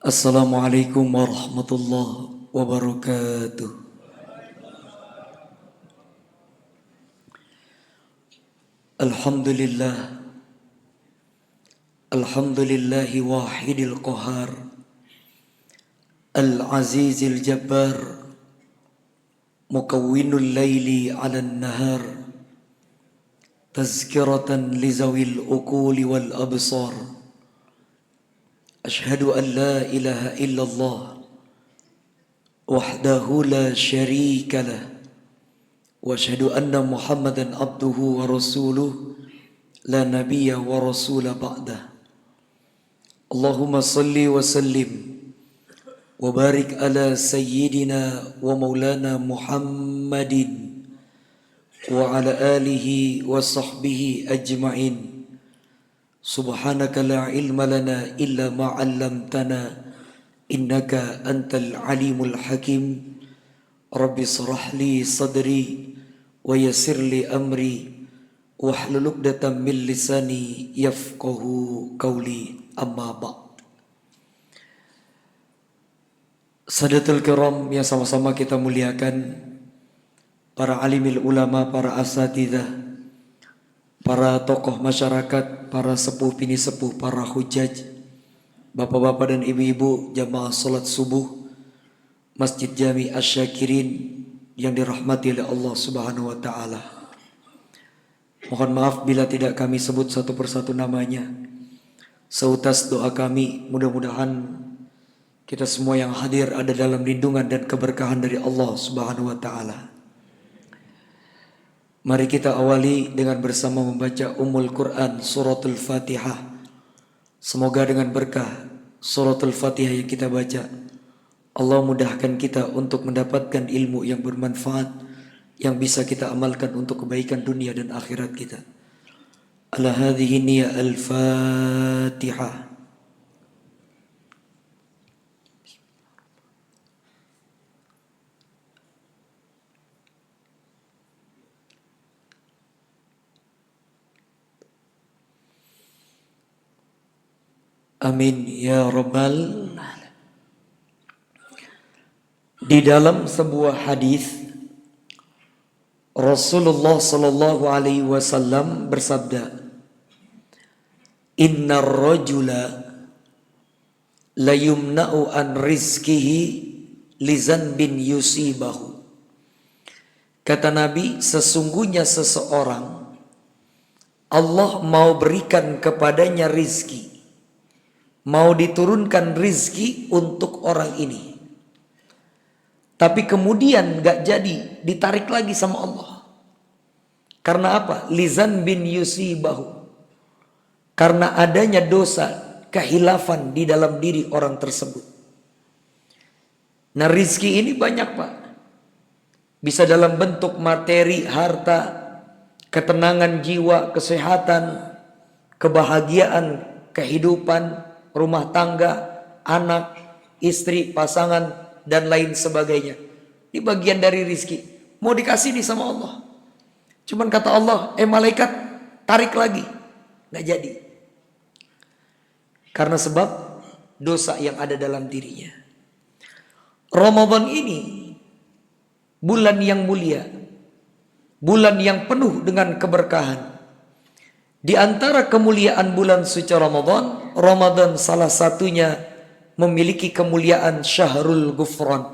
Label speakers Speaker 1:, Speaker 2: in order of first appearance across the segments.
Speaker 1: Assalamualaikum warahmatullahi wabarakatuh. Alhamdulillah, alhamdulillahi wahidil qahar, al-azizil jabbar, mukawwinul laili 'alan nahar, tazkiratan lizawil uquli wal absar. Ashhadu an la ilaha illallah wahdahu la syarika lah wa ashhadu anna Muhammadan abduhu wa rasuluh la nabiyya wa rasula ba'dah. Allahumma salli wa sallim wa barik ala sayyidina wa maulana Muhammadin wa ala alihi wa sahbihi ajma'in. Subhanaka la ilma lana illa ma 'allamtana innaka antal alimul hakim. Rabbi shrah li sadri wa yassir li amri wahlul 'uqdatam min lisani yafqahu qawli. Amma ba'd. Sadatul kiram yang sama-sama kita muliakan, para alimil ulama, para asatidzah, para tokoh masyarakat, para sepuh bini sepuh, para hujaj, bapak-bapak dan ibu-ibu jamaah salat subuh Masjid Jami Asy-Syakirin yang dirahmati oleh Allah Subhanahu wa taala. Mohon maaf bila tidak kami sebut satu persatu namanya. Seutas doa kami, mudah-mudahan kita semua yang hadir ada dalam lindungan dan keberkahan dari Allah Subhanahu wa taala. Mari kita awali dengan bersama membaca Ummul Quran Suratul Fatihah. Semoga dengan berkah Suratul Fatihah yang kita baca, Allah mudahkan kita untuk mendapatkan ilmu yang bermanfaat, yang bisa kita amalkan untuk kebaikan dunia dan akhirat kita. Ala hadhihi niyya al-Fatihah. Amin ya rabbal alamin. Di dalam sebuah hadis Rasulullah sallallahu alaihi wasallam bersabda, "Innar rajula la yumna'u an rizqihi li zanbin yusibahu." Kata Nabi, sesungguhnya seseorang Allah mau berikan kepadanya rizki, mau diturunkan rizki untuk orang ini, tapi kemudian gak jadi, ditarik lagi sama Allah. Karena apa? Lizan bin yusibahu, karena adanya dosa, kehilafan di dalam diri orang tersebut. Nah, rizki ini banyak, Pak. Bisa dalam bentuk materi, harta, ketenangan jiwa, kesehatan, kebahagiaan, kehidupan, rumah tangga, anak, istri, pasangan, dan lain sebagainya. Ini bagian dari rizki. Mau dikasih nih sama Allah. Cuman kata Allah, malaikat tarik lagi. Nggak jadi. Karena sebab dosa yang ada dalam dirinya. Ramadan ini bulan yang mulia, bulan yang penuh dengan keberkahan. Di antara kemuliaan bulan suci Ramadan, Ramadan salah satunya memiliki kemuliaan Syahrul Ghufran.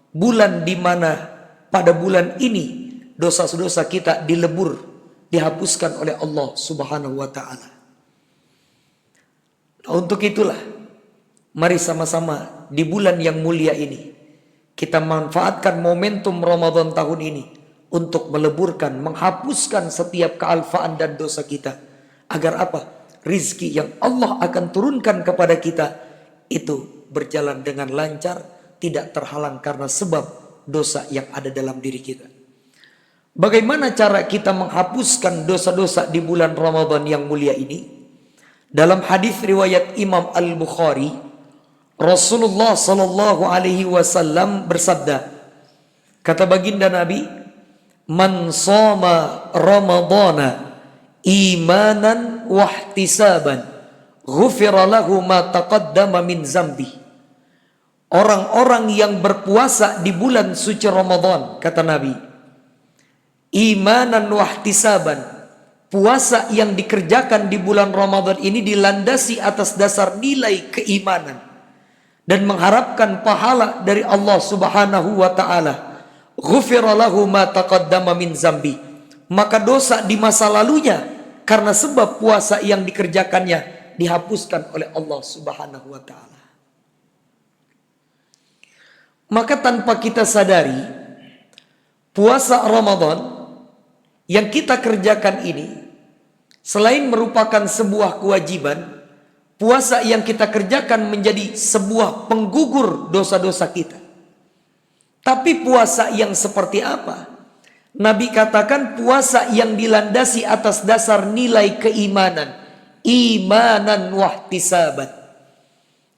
Speaker 1: Bulan di mana pada bulan ini dosa-dosa kita dilebur, dihapuskan oleh Allah Subhanahu wa taala. Nah, untuk itulah mari sama-sama di bulan yang mulia ini kita manfaatkan momentum Ramadan tahun ini untuk meleburkan, menghapuskan setiap kealfaan dan dosa kita. Agar apa? Rizki yang Allah akan turunkan kepada kita itu berjalan dengan lancar, tidak terhalang karena sebab dosa yang ada dalam diri kita. Bagaimana cara kita menghapuskan dosa-dosa di bulan Ramadan yang mulia ini? Dalam hadis riwayat Imam Al-Bukhari, Rasulullah sallallahu alaihi wasallam bersabda, kata baginda Nabi, "Man shoma Ramadana imanan wahtisaban, ghufira lahu ma taqaddama min zambi." orang-orang yang berpuasa di bulan suci Ramadan, kata Nabi, imanan wahtisaban, puasa yang dikerjakan di bulan Ramadan ini dilandasi atas dasar nilai keimanan dan mengharapkan pahala dari Allah Subhanahu wa taala. Ghufira lahu ma taqaddama min zambi, maka dosa di masa lalunya karena sebab puasa yang dikerjakannya dihapuskan oleh Allah Subhanahu wa taala. Maka tanpa kita sadari, puasa Ramadan yang kita kerjakan ini selain merupakan sebuah kewajiban, puasa yang kita kerjakan menjadi sebuah penggugur dosa-dosa kita. Tapi puasa yang seperti apa? Nabi katakan puasa yang dilandasi atas dasar nilai keimanan, imanan wahtisaban.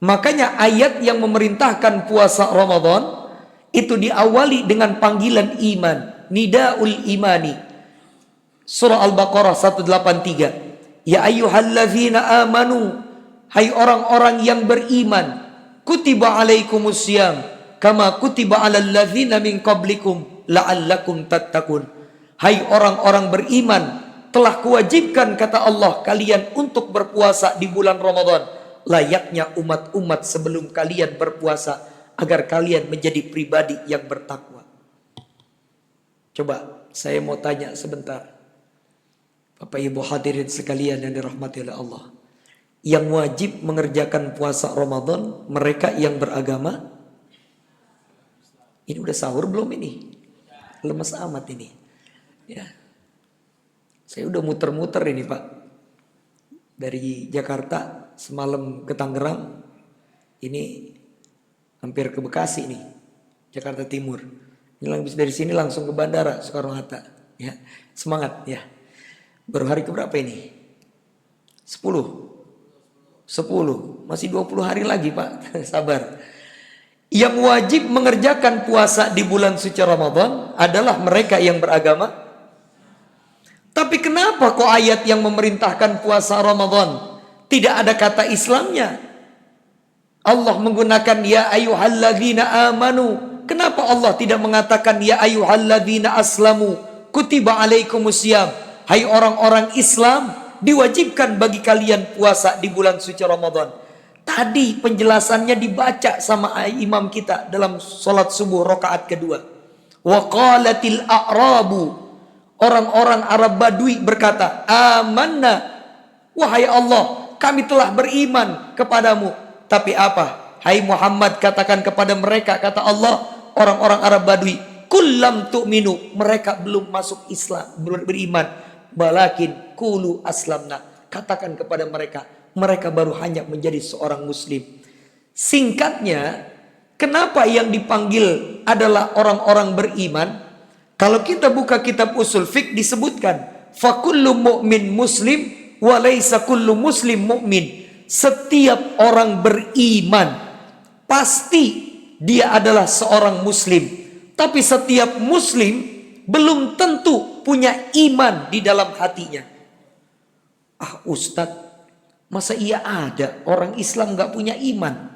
Speaker 1: Makanya ayat yang memerintahkan puasa Ramadan itu diawali dengan panggilan iman, nidaul imani. Surah Al-Baqarah 183. Ya ayyuhalladzina amanu, hai orang-orang yang beriman, kutiba alaikumusiyam kama kutiba alal ladzina min qablikum la'allakum tattaqun. Hai orang-orang beriman, telah kuwajibkan kata Allah kalian untuk berpuasa di bulan Ramadan, layaknya umat-umat sebelum kalian berpuasa, agar kalian menjadi pribadi yang bertakwa. Coba saya mau tanya sebentar, Bapak Ibu hadirin sekalian yang dirahmati oleh Allah, yang wajib mengerjakan puasa Ramadan mereka yang beragama? Ini udah sahur belum ini? Lemes amat ini ya. Saya udah muter-muter ini Pak, dari Jakarta semalam ke Tangerang, ini hampir ke Bekasi nih, Jakarta Timur. Ini habis dari sini langsung ke bandara Soekarno-Hatta. Ya, semangat ya. Baru hari keberapa ini? 10, masih 20 hari lagi Pak. Sabar. Yang wajib mengerjakan puasa di bulan suci Ramadan adalah mereka yang beragama. Tapi kenapa kok ayat yang memerintahkan puasa Ramadan tidak ada kata Islamnya? Allah menggunakan ya ayyuhalladzina amanu. Kenapa Allah tidak mengatakan ya ayyuhalladzina aslamu kutiba alaikumusiyam? Hai orang-orang Islam, diwajibkan bagi kalian puasa di bulan suci Ramadan. Tadi penjelasannya dibaca sama imam kita dalam sholat subuh rakaat kedua. Wa qalatil a'rabu, orang-orang Arab Badui berkata, amanna, wahai Allah, kami telah beriman kepadamu. Tapi apa? Hai Muhammad, katakan kepada mereka, kata Allah, orang-orang Arab Badui, kullam tu'minu, mereka belum masuk Islam, belum beriman. Balakin kulu aslamna, katakan kepada mereka, mereka baru hanya menjadi seorang muslim. Singkatnya, kenapa yang dipanggil adalah orang-orang beriman? Kalau kita buka kitab usul fiqh disebutkan, fakullu mu'min muslim wa laysa kullu muslim mu'min. Setiap orang beriman pasti dia adalah seorang muslim, tapi setiap muslim belum tentu punya iman di dalam hatinya. Ah Ustadz, masa iya ada orang Islam gak punya iman?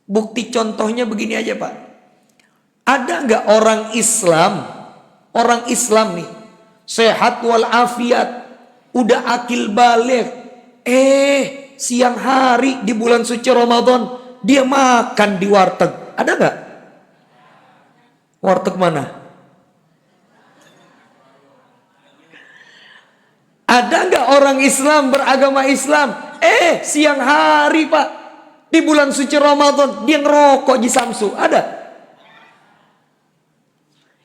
Speaker 1: Bukti contohnya begini aja Pak. Ada gak orang Islam nih, sehat walafiat, udah akil balik, siang hari di bulan suci Ramadan dia makan di warteg? Ada gak? Warteg mana? Ada gak orang Islam beragama Islam, siang hari Pak, di bulan suci Ramadan dia ngerokok di Samsu? Ada?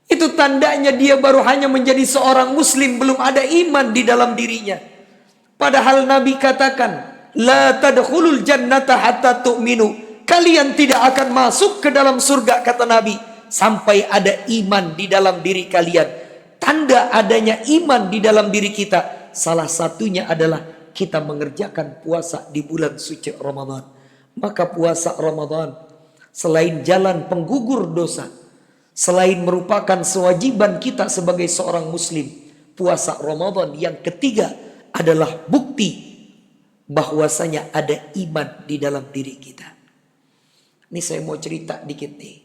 Speaker 1: Itu tandanya dia baru hanya menjadi seorang muslim, belum ada iman di dalam dirinya. Padahal Nabi katakan, la tadkhulul jannata hatta tu'minu, kalian tidak akan masuk ke dalam surga, kata Nabi, sampai ada iman di dalam diri kalian. Tanda adanya iman di dalam diri kita, salah satunya adalah kita mengerjakan puasa di bulan suci Ramadan. Maka puasa Ramadan selain jalan penggugur dosa, selain merupakan kewajiban kita sebagai seorang muslim, puasa Ramadan yang ketiga adalah bukti bahwasanya ada iman di dalam diri kita. Ini saya mau cerita dikit nih.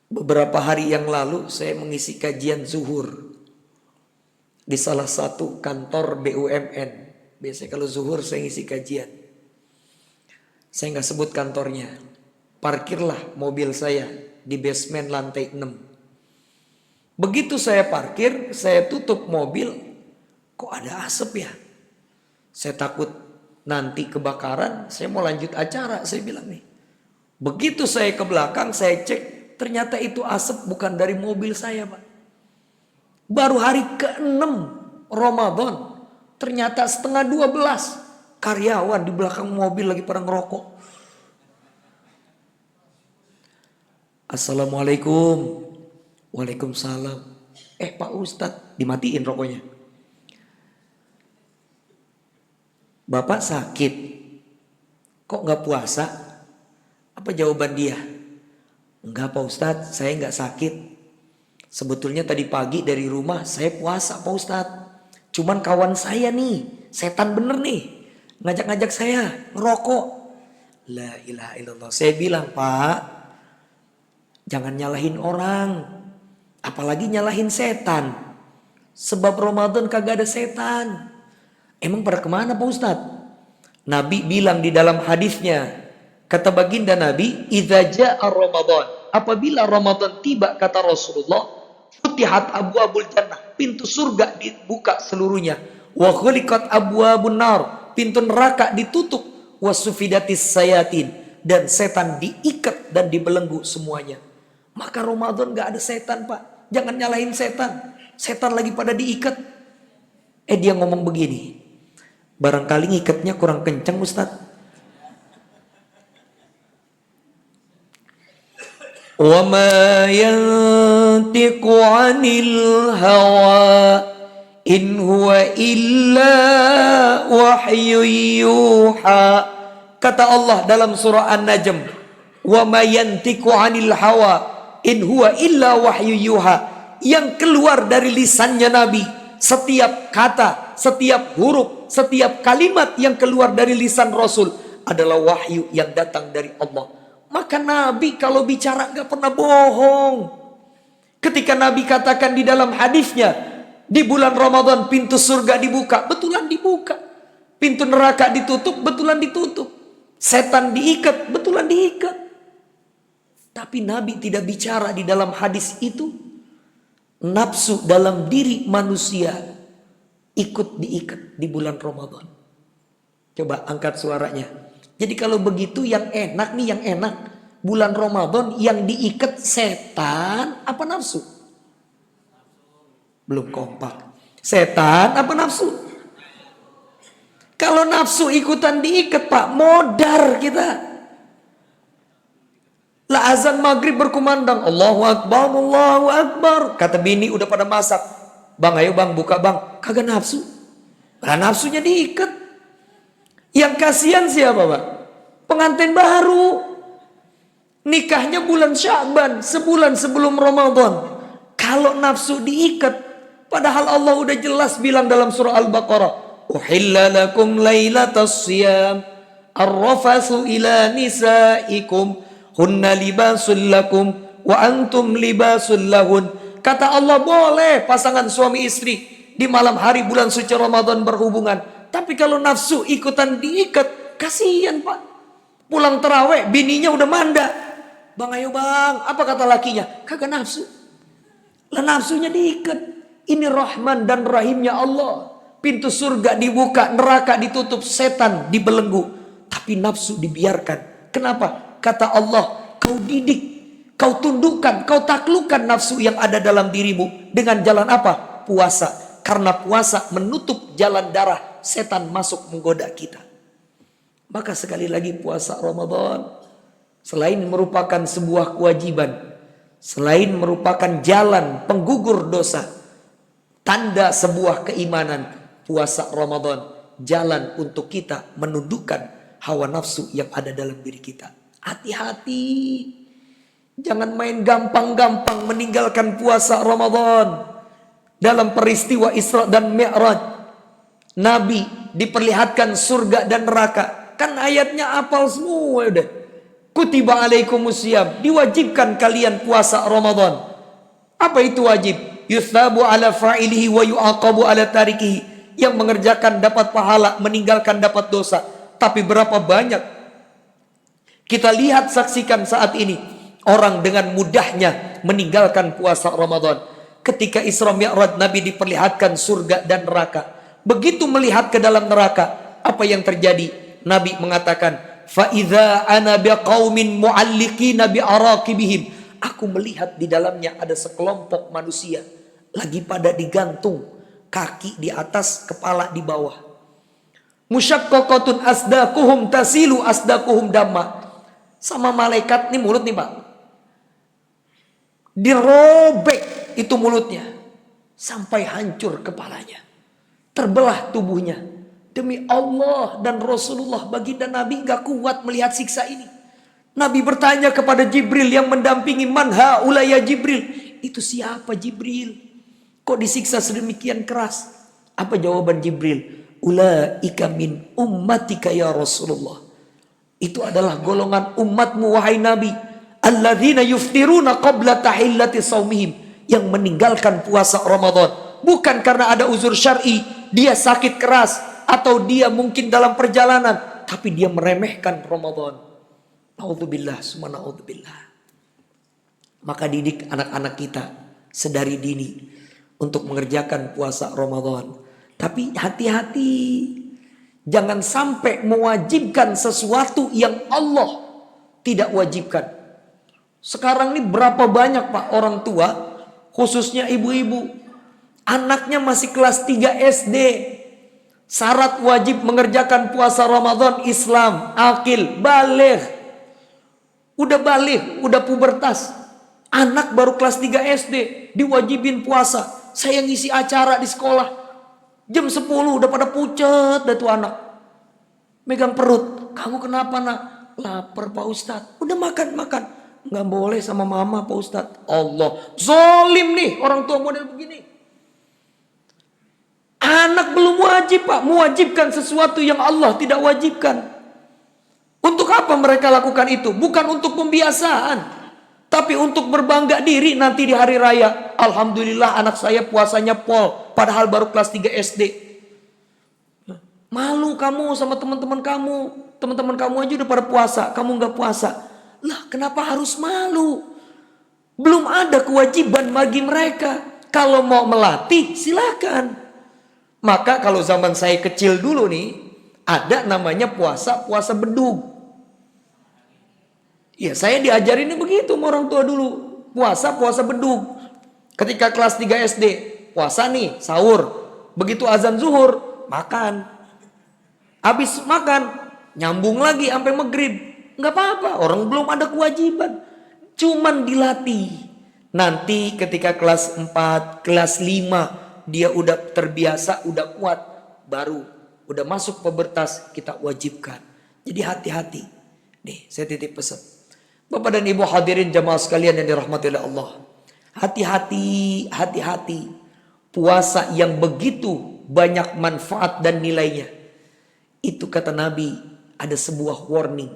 Speaker 1: Beberapa hari yang lalu saya mengisi kajian zuhur di salah satu kantor BUMN. Biasanya kalau zuhur saya ngisi kajian. Saya nggak sebut kantornya. Parkirlah mobil saya di basement lantai 6. Begitu saya parkir, saya tutup mobil, kok ada asap ya? Saya takut nanti kebakaran, saya mau lanjut acara, saya bilang nih. Begitu saya ke belakang, saya cek, ternyata itu asap bukan dari mobil saya, Pak. Baru hari ke-6 Ramadan, ternyata setengah 12 karyawan di belakang mobil lagi pada ngerokok. Assalamualaikum. Waalaikumsalam. Pak Ustadz, dimatiin rokoknya. Bapak sakit, kok gak puasa? Apa jawaban dia? Enggak Pak Ustadz, saya gak sakit. Sebetulnya tadi pagi dari rumah saya puasa Pak Ustadz. Cuman kawan saya nih, setan bener nih, ngajak-ngajak saya ngerokok. La ilaha illallah. Saya bilang, Pak, jangan nyalahin orang, apalagi nyalahin setan. Sebab Ramadan kagak ada setan. Emang pada kemana Pak Ustadz? Nabi bilang di dalam hadisnya, kata baginda Nabi, idza jaa Ramadan, apabila Ramadan tiba, kata Rasulullah, futihat abwabul jannah, pintu surga dibuka seluruhnya, wa ghuliqat abwabun nar, pintu neraka ditutup, wa sufidatis sayatin, dan setan diikat dan dibelenggu semuanya. Maka Ramadan gak ada setan, Pak. Jangan nyalahin setan. Setan lagi pada diikat. Dia ngomong begini, barangkali ngikatnya kurang kencang Ustaz. Wa ma yantiqu 'anil hawa in huwa illa wahyu yuha. Kata Allah dalam surah An-Najm, wa ma yantiqu 'anil hawa in huwa illa wahyu yuha. Yang keluar dari lisannya Nabi, setiap kata, setiap huruf, setiap kalimat yang keluar dari lisan Rasul adalah wahyu yang datang dari Allah. Maka Nabi kalau bicara gak pernah bohong. Ketika Nabi katakan di dalam hadisnya, di bulan Ramadan pintu surga dibuka, betulan dibuka. Pintu neraka ditutup, betulan ditutup. Setan diikat, betulan diikat. Tapi Nabi tidak bicara di dalam hadis itu, nafsu dalam diri manusia ikut diikat di bulan Ramadan. Coba angkat suaranya. Jadi kalau begitu yang enak nih, yang enak. Bulan Ramadan yang diikat setan apa nafsu? Belum kompak. Setan apa nafsu? Kalau nafsu ikutan diikat Pak, modar kita. Lah azan maghrib berkumandang, Allahu Akbar, Allahu Akbar. Kata bini udah pada masak. Bang ayo bang buka bang. Kagak nafsu. Lah nafsunya diikat. Yang kasihan siapa Pak? Pengantin baru. Nikahnya bulan Sya'ban, sebulan sebelum Ramadan. Kalau nafsu diikat, padahal Allah udah jelas bilang dalam surah Al-Baqarah, uhilla lakum lailatas siyam arrafasu ila nisaikum hunna libasul lakum wa antum libasul lahun. Kata Allah boleh pasangan suami istri di malam hari bulan suci Ramadan berhubungan. Tapi kalau nafsu ikutan diikat, kasihan Pak. Pulang terawih bininya udah manda. Bang ayo bang, apa kata lakinya? Kagak nafsu. Lah nafsunya diikat. Ini Rahman dan Rahimnya Allah. Pintu surga dibuka, neraka ditutup, setan dibelenggu. Tapi nafsu dibiarkan. Kenapa? Kata Allah, kau didik, kau tundukkan, kau taklukkan nafsu yang ada dalam dirimu. Dengan jalan apa? Puasa. Karena puasa menutup jalan darah, setan masuk menggoda kita. Maka sekali lagi puasa Ramadan, selain merupakan sebuah kewajiban, selain merupakan jalan penggugur dosa, tanda sebuah keimanan, puasa Ramadan jalan untuk kita menundukkan hawa nafsu yang ada dalam diri kita. Hati-hati, jangan main gampang-gampang meninggalkan puasa Ramadan. Dalam peristiwa Isra dan Mi'raj, Nabi diperlihatkan surga dan neraka. Kan ayatnya apal semua udah. Kutiba alaikumusiyam, diwajibkan kalian puasa Ramadan. Apa itu wajib? Yuthabu ala fa'ilihi wa yu'aqabu ala tarikihi. Yang mengerjakan dapat pahala, meninggalkan dapat dosa. Tapi berapa banyak kita lihat, saksikan saat ini orang dengan mudahnya meninggalkan puasa Ramadan. Ketika Isra Mi'raj Nabi diperlihatkan surga dan neraka. Begitu melihat ke dalam neraka, apa yang terjadi? Nabi mengatakan, fa idza ana biqaumin mu'alliqina bi'araqibihim. Aku melihat di dalamnya ada sekelompok manusia lagi pada digantung, kaki di atas, kepala di bawah. Musyaqqaqatun asdaquhum tasilu asdaquhum damma. Sama malaikat nih mulut nih Pak. Dirobek itu mulutnya sampai hancur kepalanya. Terbelah tubuhnya. Demi Allah dan Rasulullah, baginda Nabi gak kuat melihat siksa ini. Nabi bertanya kepada Jibril yang mendampingi, man haula ya Jibril? Itu siapa Jibril? Kok disiksa sedemikian keras? Apa jawaban Jibril? Ulaika min ummatika ya Rasulullah. Itu adalah golongan umatmu wahai Nabi. Alladzina yuftiruna qabla tahillati saumihim. Yang meninggalkan puasa Ramadan. Bukan karena ada uzur syar'i, dia sakit keras, atau dia mungkin dalam perjalanan, tapi dia meremehkan Ramadan. Naudzubillah, summa naudzubillah. Maka didik anak-anak kita sedari dini untuk mengerjakan puasa Ramadan. Tapi hati-hati, jangan sampai mewajibkan sesuatu yang Allah tidak wajibkan. Sekarang ini berapa banyak Pak orang tua, khususnya ibu-ibu, anaknya masih kelas 3 SD. Syarat wajib mengerjakan puasa Ramadan Islam, akil, baligh. Udah balik, udah pubertas. Anak baru kelas 3 SD diwajibin puasa. Saya ngisi acara di sekolah. Jam 10 udah pada pucet dah tuh anak. Megang perut. Kamu kenapa nak? Lapar Pak Ustadz. Udah makan. Nggak boleh sama mama Pak Ustadz. Allah. Zolim nih orang tua model begini. Anak belum wajib Pak. Mewajibkan sesuatu yang Allah tidak wajibkan. Untuk apa mereka lakukan itu? Bukan untuk pembiasaan, tapi untuk berbangga diri nanti di hari raya. Alhamdulillah anak saya puasanya pol, padahal baru kelas 3 SD. Malu kamu sama teman-teman kamu. Teman-teman kamu aja udah pada puasa, kamu nggak puasa. Lah kenapa harus malu? Belum ada kewajiban bagi mereka. Kalau mau melatih silakan. Maka kalau zaman saya kecil dulu nih, ada namanya puasa bedug. Ya saya diajarinnya begitu sama orang tua dulu. Puasa bedug. Ketika kelas 3 SD, puasa nih, sahur. Begitu azan zuhur, makan. Habis makan, nyambung lagi sampai maghrib. Nggak apa-apa, orang belum ada kewajiban. Cuman dilatih. Nanti ketika kelas 4, kelas 5, dia udah terbiasa, udah kuat. Baru, udah masuk pubertas, kita wajibkan. Jadi hati-hati. Nih, saya titip pesan. Bapak dan Ibu hadirin jamaah sekalian yang dirahmati oleh Allah. Hati-hati. Puasa yang begitu banyak manfaat dan nilainya. Itu kata Nabi, ada sebuah warning.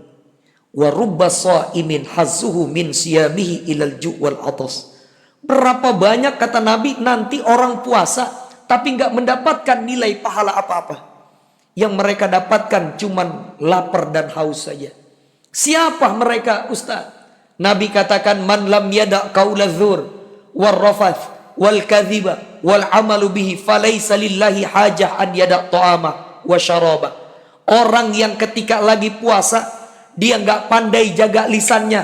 Speaker 1: Wa rubba sha'imin hazzuhu min siyamihi ilal ju' wal atas. Berapa banyak kata Nabi nanti orang puasa tapi nggak mendapatkan nilai pahala apa-apa. Yang mereka dapatkan cuman lapar dan haus saja. Siapa mereka Ustaz? Nabi katakan man lam yada' qaula dzur war rafath wal kadhiba wal amalu bihi falaysa lillahi hajah an yada' ta'ama wa syaraba. Orang yang ketika lagi puasa dia nggak pandai jaga lisannya,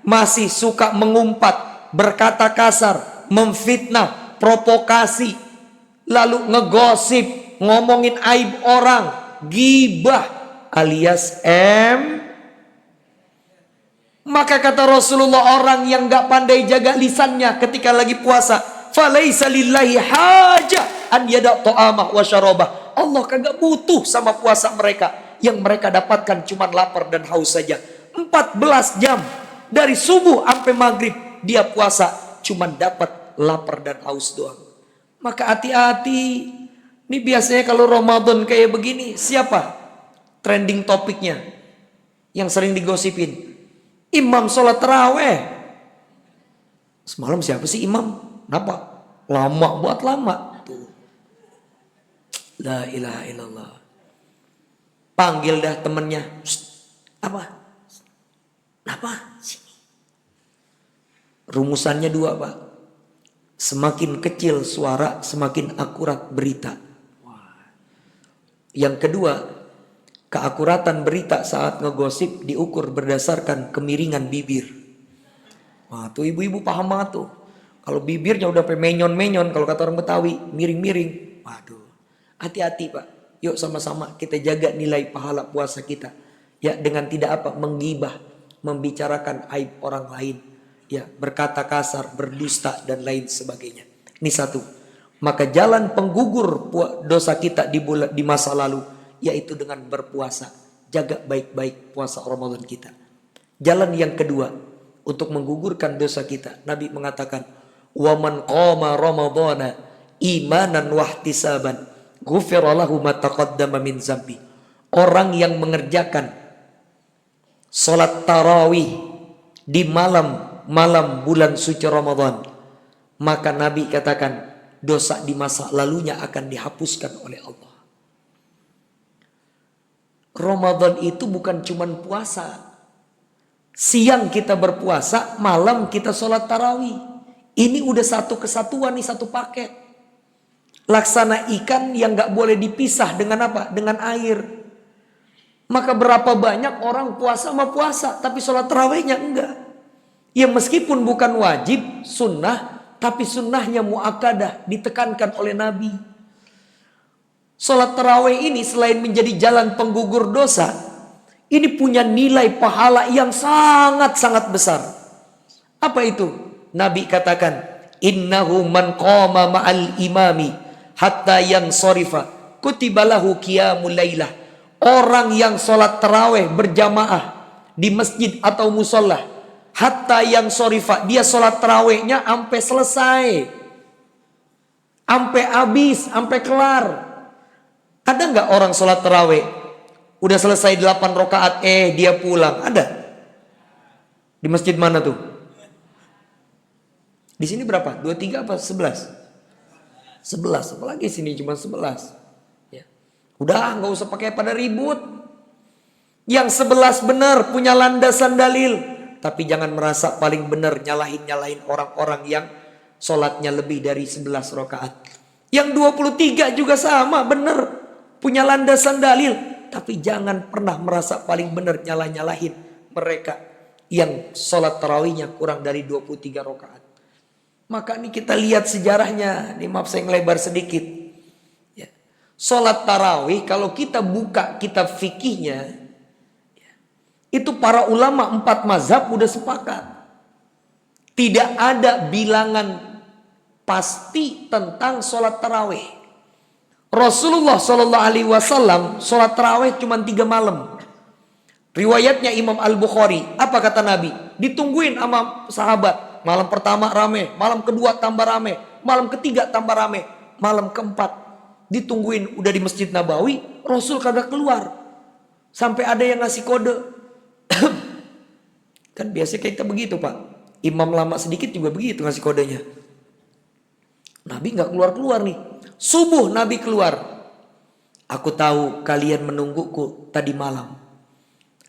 Speaker 1: masih suka mengumpat, berkata kasar, memfitnah, provokasi, lalu ngegosip, ngomongin aib orang, gibah alias maka kata Rasulullah, orang yang gak pandai jaga lisannya ketika lagi puasa, falaisa lillahi hajah an yada' ta'amah wa syarabah. Allah kagak butuh sama puasa mereka. Yang mereka dapatkan cuma lapar dan haus saja. 14 jam dari subuh sampai maghrib dia puasa, cuma dapat lapar dan haus doang. Maka hati-hati. Ini biasanya kalau Ramadan kayak begini, siapa trending topiknya yang sering digosipin? Imam sholat taraweh. Semalam siapa sih imam? Kenapa? Lama buat lama. Tuh. La ilaha illallah. Panggil dah temennya. Apa? Apa? Sini. Rumusannya dua, Pak. Semakin kecil suara, semakin akurat berita. Yang kedua, keakuratan berita saat ngegosip diukur berdasarkan kemiringan bibir. Wah, tuh ibu-ibu paham banget tuh. Kalau bibirnya udah menyon-menyon, kalau kata orang Betawi, miring-miring. Waduh, hati-hati Pak. Yuk sama-sama kita jaga nilai pahala puasa kita. Ya, dengan tidak apa, menggibah, membicarakan aib orang lain. Ya, berkata kasar, berdusta dan lain sebagainya. Ini satu. Maka jalan penggugur dosa kita di masa lalu, yaitu dengan berpuasa. Jaga baik-baik puasa Ramadan kita. Jalan yang kedua, untuk menggugurkan dosa kita, Nabi mengatakan, wa man qama ramadhana imanan wahtisaban ghufira lahu ma taqaddama min dzambi. Orang yang mengerjakan salat tarawih di malam bulan suci Ramadan, maka Nabi katakan dosa di masa lalunya akan dihapuskan oleh Allah. Ramadan itu bukan cuman puasa. Siang kita berpuasa, malam kita sholat tarawih. Ini udah satu kesatuan nih, satu paket. Laksana ikan yang gak boleh dipisah dengan apa? Dengan air. Maka berapa banyak orang puasa sama puasa, tapi sholat tarawihnya enggak. Ya meskipun bukan wajib, sunnah, tapi sunnahnya muakkadah, ditekankan oleh Nabi. Sholat tarawih ini selain menjadi jalan penggugur dosa, ini punya nilai pahala yang sangat-sangat besar. Apa itu? Nabi katakan, innahu man qama ma'al imami hatta yansarifa kutiba lahu qiyamul lailah. Orang yang sholat tarawih berjamaah di masjid atau musola, hatta yansarifa, dia sholat tarawihnya sampai selesai, sampai habis, sampai kelar. Ada nggak orang sholat tarawih udah selesai 8 rakaat dia pulang? Ada? Di masjid mana tuh? Di sini berapa? 23 apa 11? 11, apalagi sini cuma 11. Ya. Udah nggak usah pakai pada ribut. Yang 11 benar, punya landasan dalil. Tapi jangan merasa paling benar, nyalahin orang-orang yang sholatnya lebih dari 11 rakaat. Yang 23 juga sama, benar, punya landasan dalil. Tapi jangan pernah merasa paling benar, nyalahin mereka yang sholat tarawihnya kurang dari 23 rakaat. Maka ini kita lihat sejarahnya. Ini maaf saya ngelebar sedikit. Ya. Sholat tarawih kalau kita buka kitab fikihnya, ya, itu para ulama 4 mazhab udah sepakat. Tidak ada bilangan pasti tentang sholat tarawih. Rasulullah Shallallahu Alaihi Wasallam sholat tarawih cuma 3 malam. Riwayatnya Imam Al-Bukhari. Apa kata Nabi? Ditungguin sama sahabat. Malam pertama rame, malam kedua tambah rame, malam ketiga tambah rame, malam keempat ditungguin udah di Masjid Nabawi, Rasul kagak keluar. Sampai ada yang ngasih kode. Kan biasa kita begitu Pak. Imam lama sedikit juga begitu ngasih kodenya. Nabi nggak keluar-keluar nih. Subuh Nabi keluar. Aku tahu kalian menungguku tadi malam.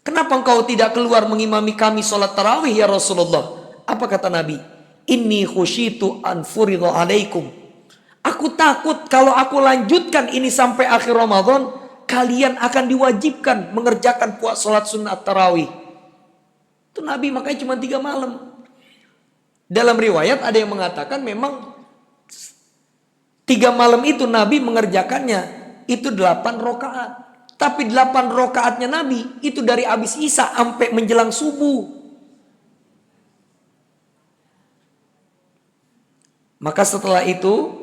Speaker 1: Kenapa engkau tidak keluar mengimami kami sholat tarawih ya Rasulullah? Apa kata Nabi? Inni khusyitu an furidha alaikum. Aku takut kalau aku lanjutkan ini sampai akhir Ramadan, kalian akan diwajibkan mengerjakan puasa sholat sunat tarawih. Itu Nabi makanya cuma 3 malam. Dalam riwayat ada yang mengatakan memang 3 malam itu Nabi mengerjakannya itu 8 rakaat. Tapi 8 rakaatnya Nabi itu dari habis Isya sampai menjelang subuh. Maka setelah itu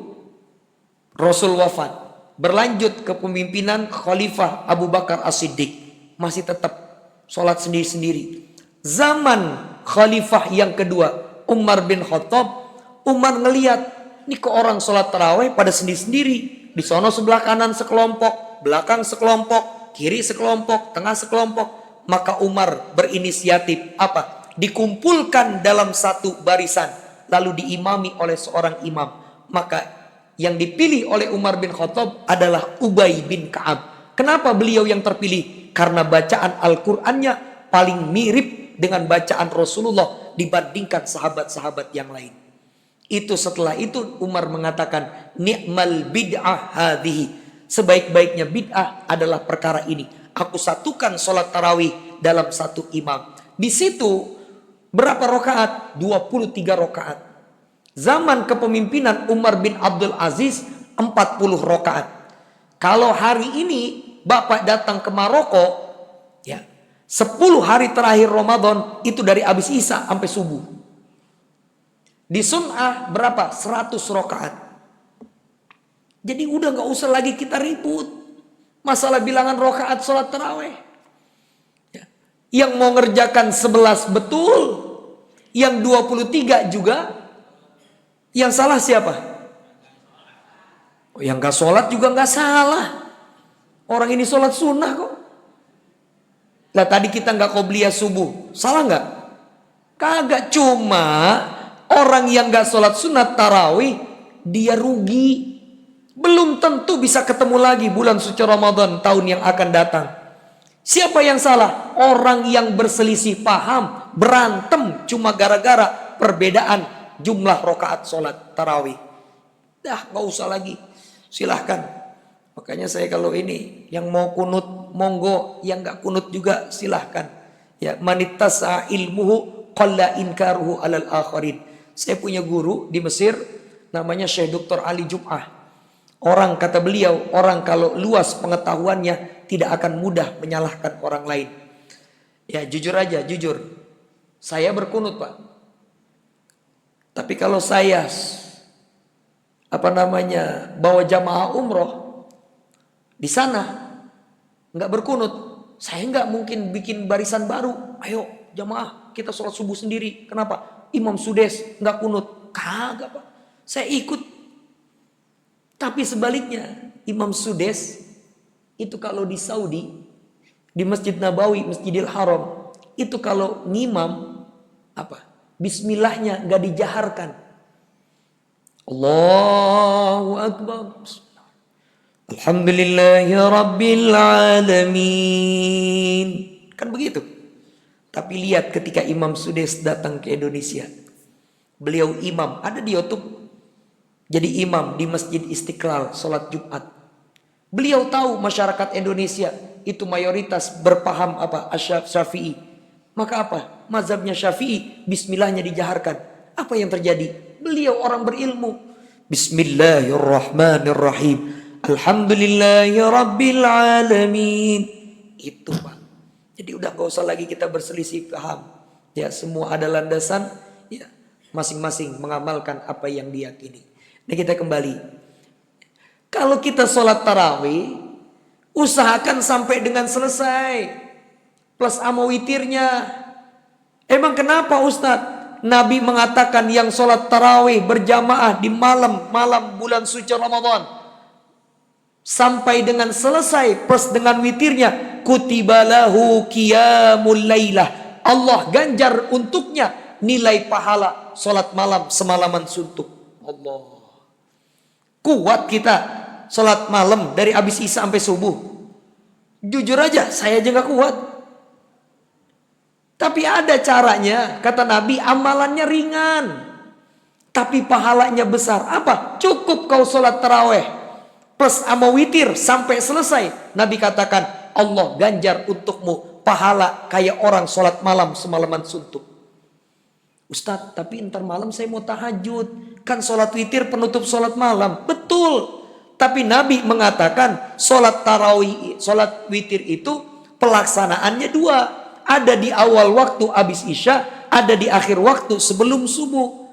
Speaker 1: Rasul wafat. Berlanjut ke pemimpinan Khalifah Abu Bakar As-Siddiq. Masih tetap sholat sendiri-sendiri. Zaman Khalifah yang kedua Umar bin Khattab, Umar ngelihat ini kok orang sholat tarawih pada sendiri-sendiri. Di sono sebelah kanan sekelompok, belakang sekelompok, kiri sekelompok, tengah sekelompok. Maka Umar berinisiatif apa? dikumpulkan dalam satu barisan, lalu diimami oleh seorang imam. Maka yang dipilih oleh Umar bin Khattab adalah Ubay bin Ka'ab. Kenapa beliau yang terpilih? Karena bacaan Al-Qur'annya paling mirip dengan bacaan Rasulullah dibandingkan sahabat-sahabat yang lain. Itu setelah itu Umar mengatakan, ni'mal bid'ah hadhihi. Sebaik-baiknya bid'ah adalah perkara ini. Aku satukan sholat tarawih dalam satu imam. Di situ berapa rakaat? 23 rakaat. Zaman kepemimpinan Umar bin Abdul Aziz 40 rakaat. Kalau hari ini Bapak datang ke Maroko, ya, 10 hari terakhir Ramadan itu dari habis Isya sampai subuh. Di Sun'ah berapa? 100 rakaat. Jadi udah gak usah lagi kita ribut masalah bilangan rakaat sholat tarawih. Ya. Yang mau ngerjakan 11 betul, yang 23 juga. Yang salah siapa? Oh, yang gak sholat juga gak salah. Orang ini sholat sunnah kok. Lah tadi kita gak qobliyah subuh, salah gak? Kagak, cuma orang yang gak sholat sunat tarawih dia rugi. Belum tentu bisa ketemu lagi bulan suci Ramadan tahun yang akan datang. Siapa yang salah? Orang yang berselisih paham, berantem cuma gara-gara perbedaan jumlah rakaat sholat tarawih. Dah gak usah lagi, silahkan. Makanya saya kalau ini yang mau kunut monggo, yang gak kunut juga silahkan. Ya, manittasa ilmuhu qalla inkaruhu alal akharin. Saya punya guru di Mesir namanya Syekh Dr. Ali Jum'ah. Orang, kata beliau, orang kalau luas pengetahuannya tidak akan mudah menyalahkan orang lain. Ya jujur aja, jujur. Saya berkunut Pak. Tapi kalau saya bawa jamaah umroh di sana nggak berkunut, saya nggak mungkin bikin barisan baru. Ayo jamaah kita sholat subuh sendiri. Kenapa? Imam Sudes nggak kunut. Kagak Pak. Saya ikut. Tapi sebaliknya, Imam Sudes itu kalau di Saudi, di Masjid Nabawi, Masjidil Haram, itu kalau ngimam Bismillahnya nggak dijaharkan. Allahu Akbar. Alhamdulillahi Rabbil Alamin. Kan begitu. Tapi lihat ketika Imam Sudes datang ke Indonesia, beliau imam, ada di YouTube. Jadi imam di Masjid Istiqlal sholat Jumat. Beliau tahu masyarakat Indonesia itu mayoritas berpaham Syafi'i. Maka mazhabnya Syafi'i, bismillahnya dijaharkan. Apa yang terjadi? Beliau orang berilmu. Bismillahirrahmanirrahim. Alhamdulillahi Rabbil Alamin. Itu Pak. Jadi udah gak usah lagi kita berselisih paham. Ya, semua ada landasan. Ya, masing-masing mengamalkan apa yang diyakini. Nah kita kembali. Kalau kita sholat tarawih, usahakan sampai dengan selesai. Plus sama witirnya. Emang kenapa Ustadz? Nabi mengatakan yang sholat tarawih berjamaah di malam bulan suci Ramadan, sampai dengan selesai plus dengan witirnya, kutibalahu qiyamul lailah. Allah ganjar untuknya nilai pahala sholat malam semalaman suntuk. Allah. Kuat kita sholat malam dari habis Isya sampai subuh? Jujur aja, saya aja gak kuat. Tapi ada caranya, kata Nabi, amalannya ringan, tapi pahalanya besar. Apa? Cukup kau sholat taraweh plus sama witir sampai selesai. Nabi katakan, Allah ganjar untukmu pahala kayak orang sholat malam semalaman suntuk. Ustadz, tapi ntar malam saya mau tahajud. Kan sholat witir penutup sholat malam. Betul. Tapi Nabi mengatakan sholat tarawih, sholat witir itu pelaksanaannya dua. Ada di awal waktu habis Isya, ada di akhir waktu sebelum subuh.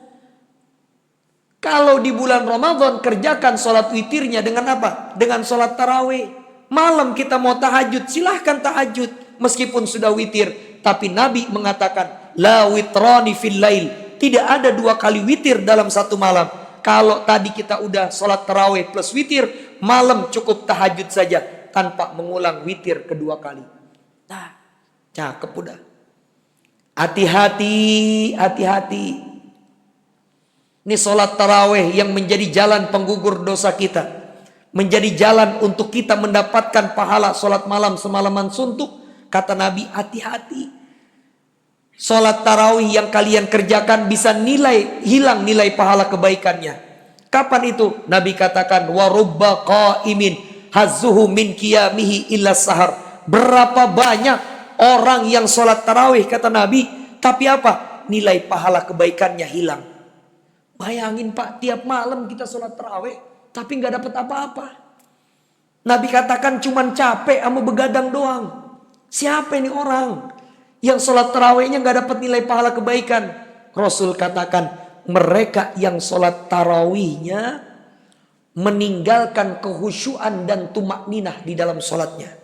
Speaker 1: Kalau di bulan Ramadan kerjakan sholat witirnya dengan apa? Dengan sholat tarawih. Malam kita mau tahajud, silahkan tahajud meskipun sudah witir. Tapi Nabi mengatakan la witrani fil lail. Tidak ada dua kali witir dalam satu malam. Kalau tadi kita udah sholat tarawih plus witir, malam cukup tahajud saja tanpa mengulang witir kedua kali. Nah, cakep udah. Hati-hati, hati-hati. Ini sholat tarawih yang menjadi jalan penggugur dosa kita. Menjadi jalan untuk kita mendapatkan pahala sholat malam semalaman suntuk. Kata Nabi, hati-hati. Sholat tarawih yang kalian kerjakan bisa hilang nilai pahala kebaikannya. Kapan itu? Nabi katakan, wa rubba qaimin hazzuhu min qiyamihi illa sahar. Berapa banyak orang yang sholat tarawih, kata Nabi, tapi apa? Nilai pahala kebaikannya hilang. Bayangin Pak, tiap malam kita sholat tarawih, tapi nggak dapat apa-apa. Nabi katakan cuman capek sama begadang doang. Siapa ini orang yang sholat tarawihnya nggak dapat nilai pahala kebaikan? Rasul katakan, mereka yang sholat tarawihnya meninggalkan kehusyuan dan tumakninah di dalam sholatnya.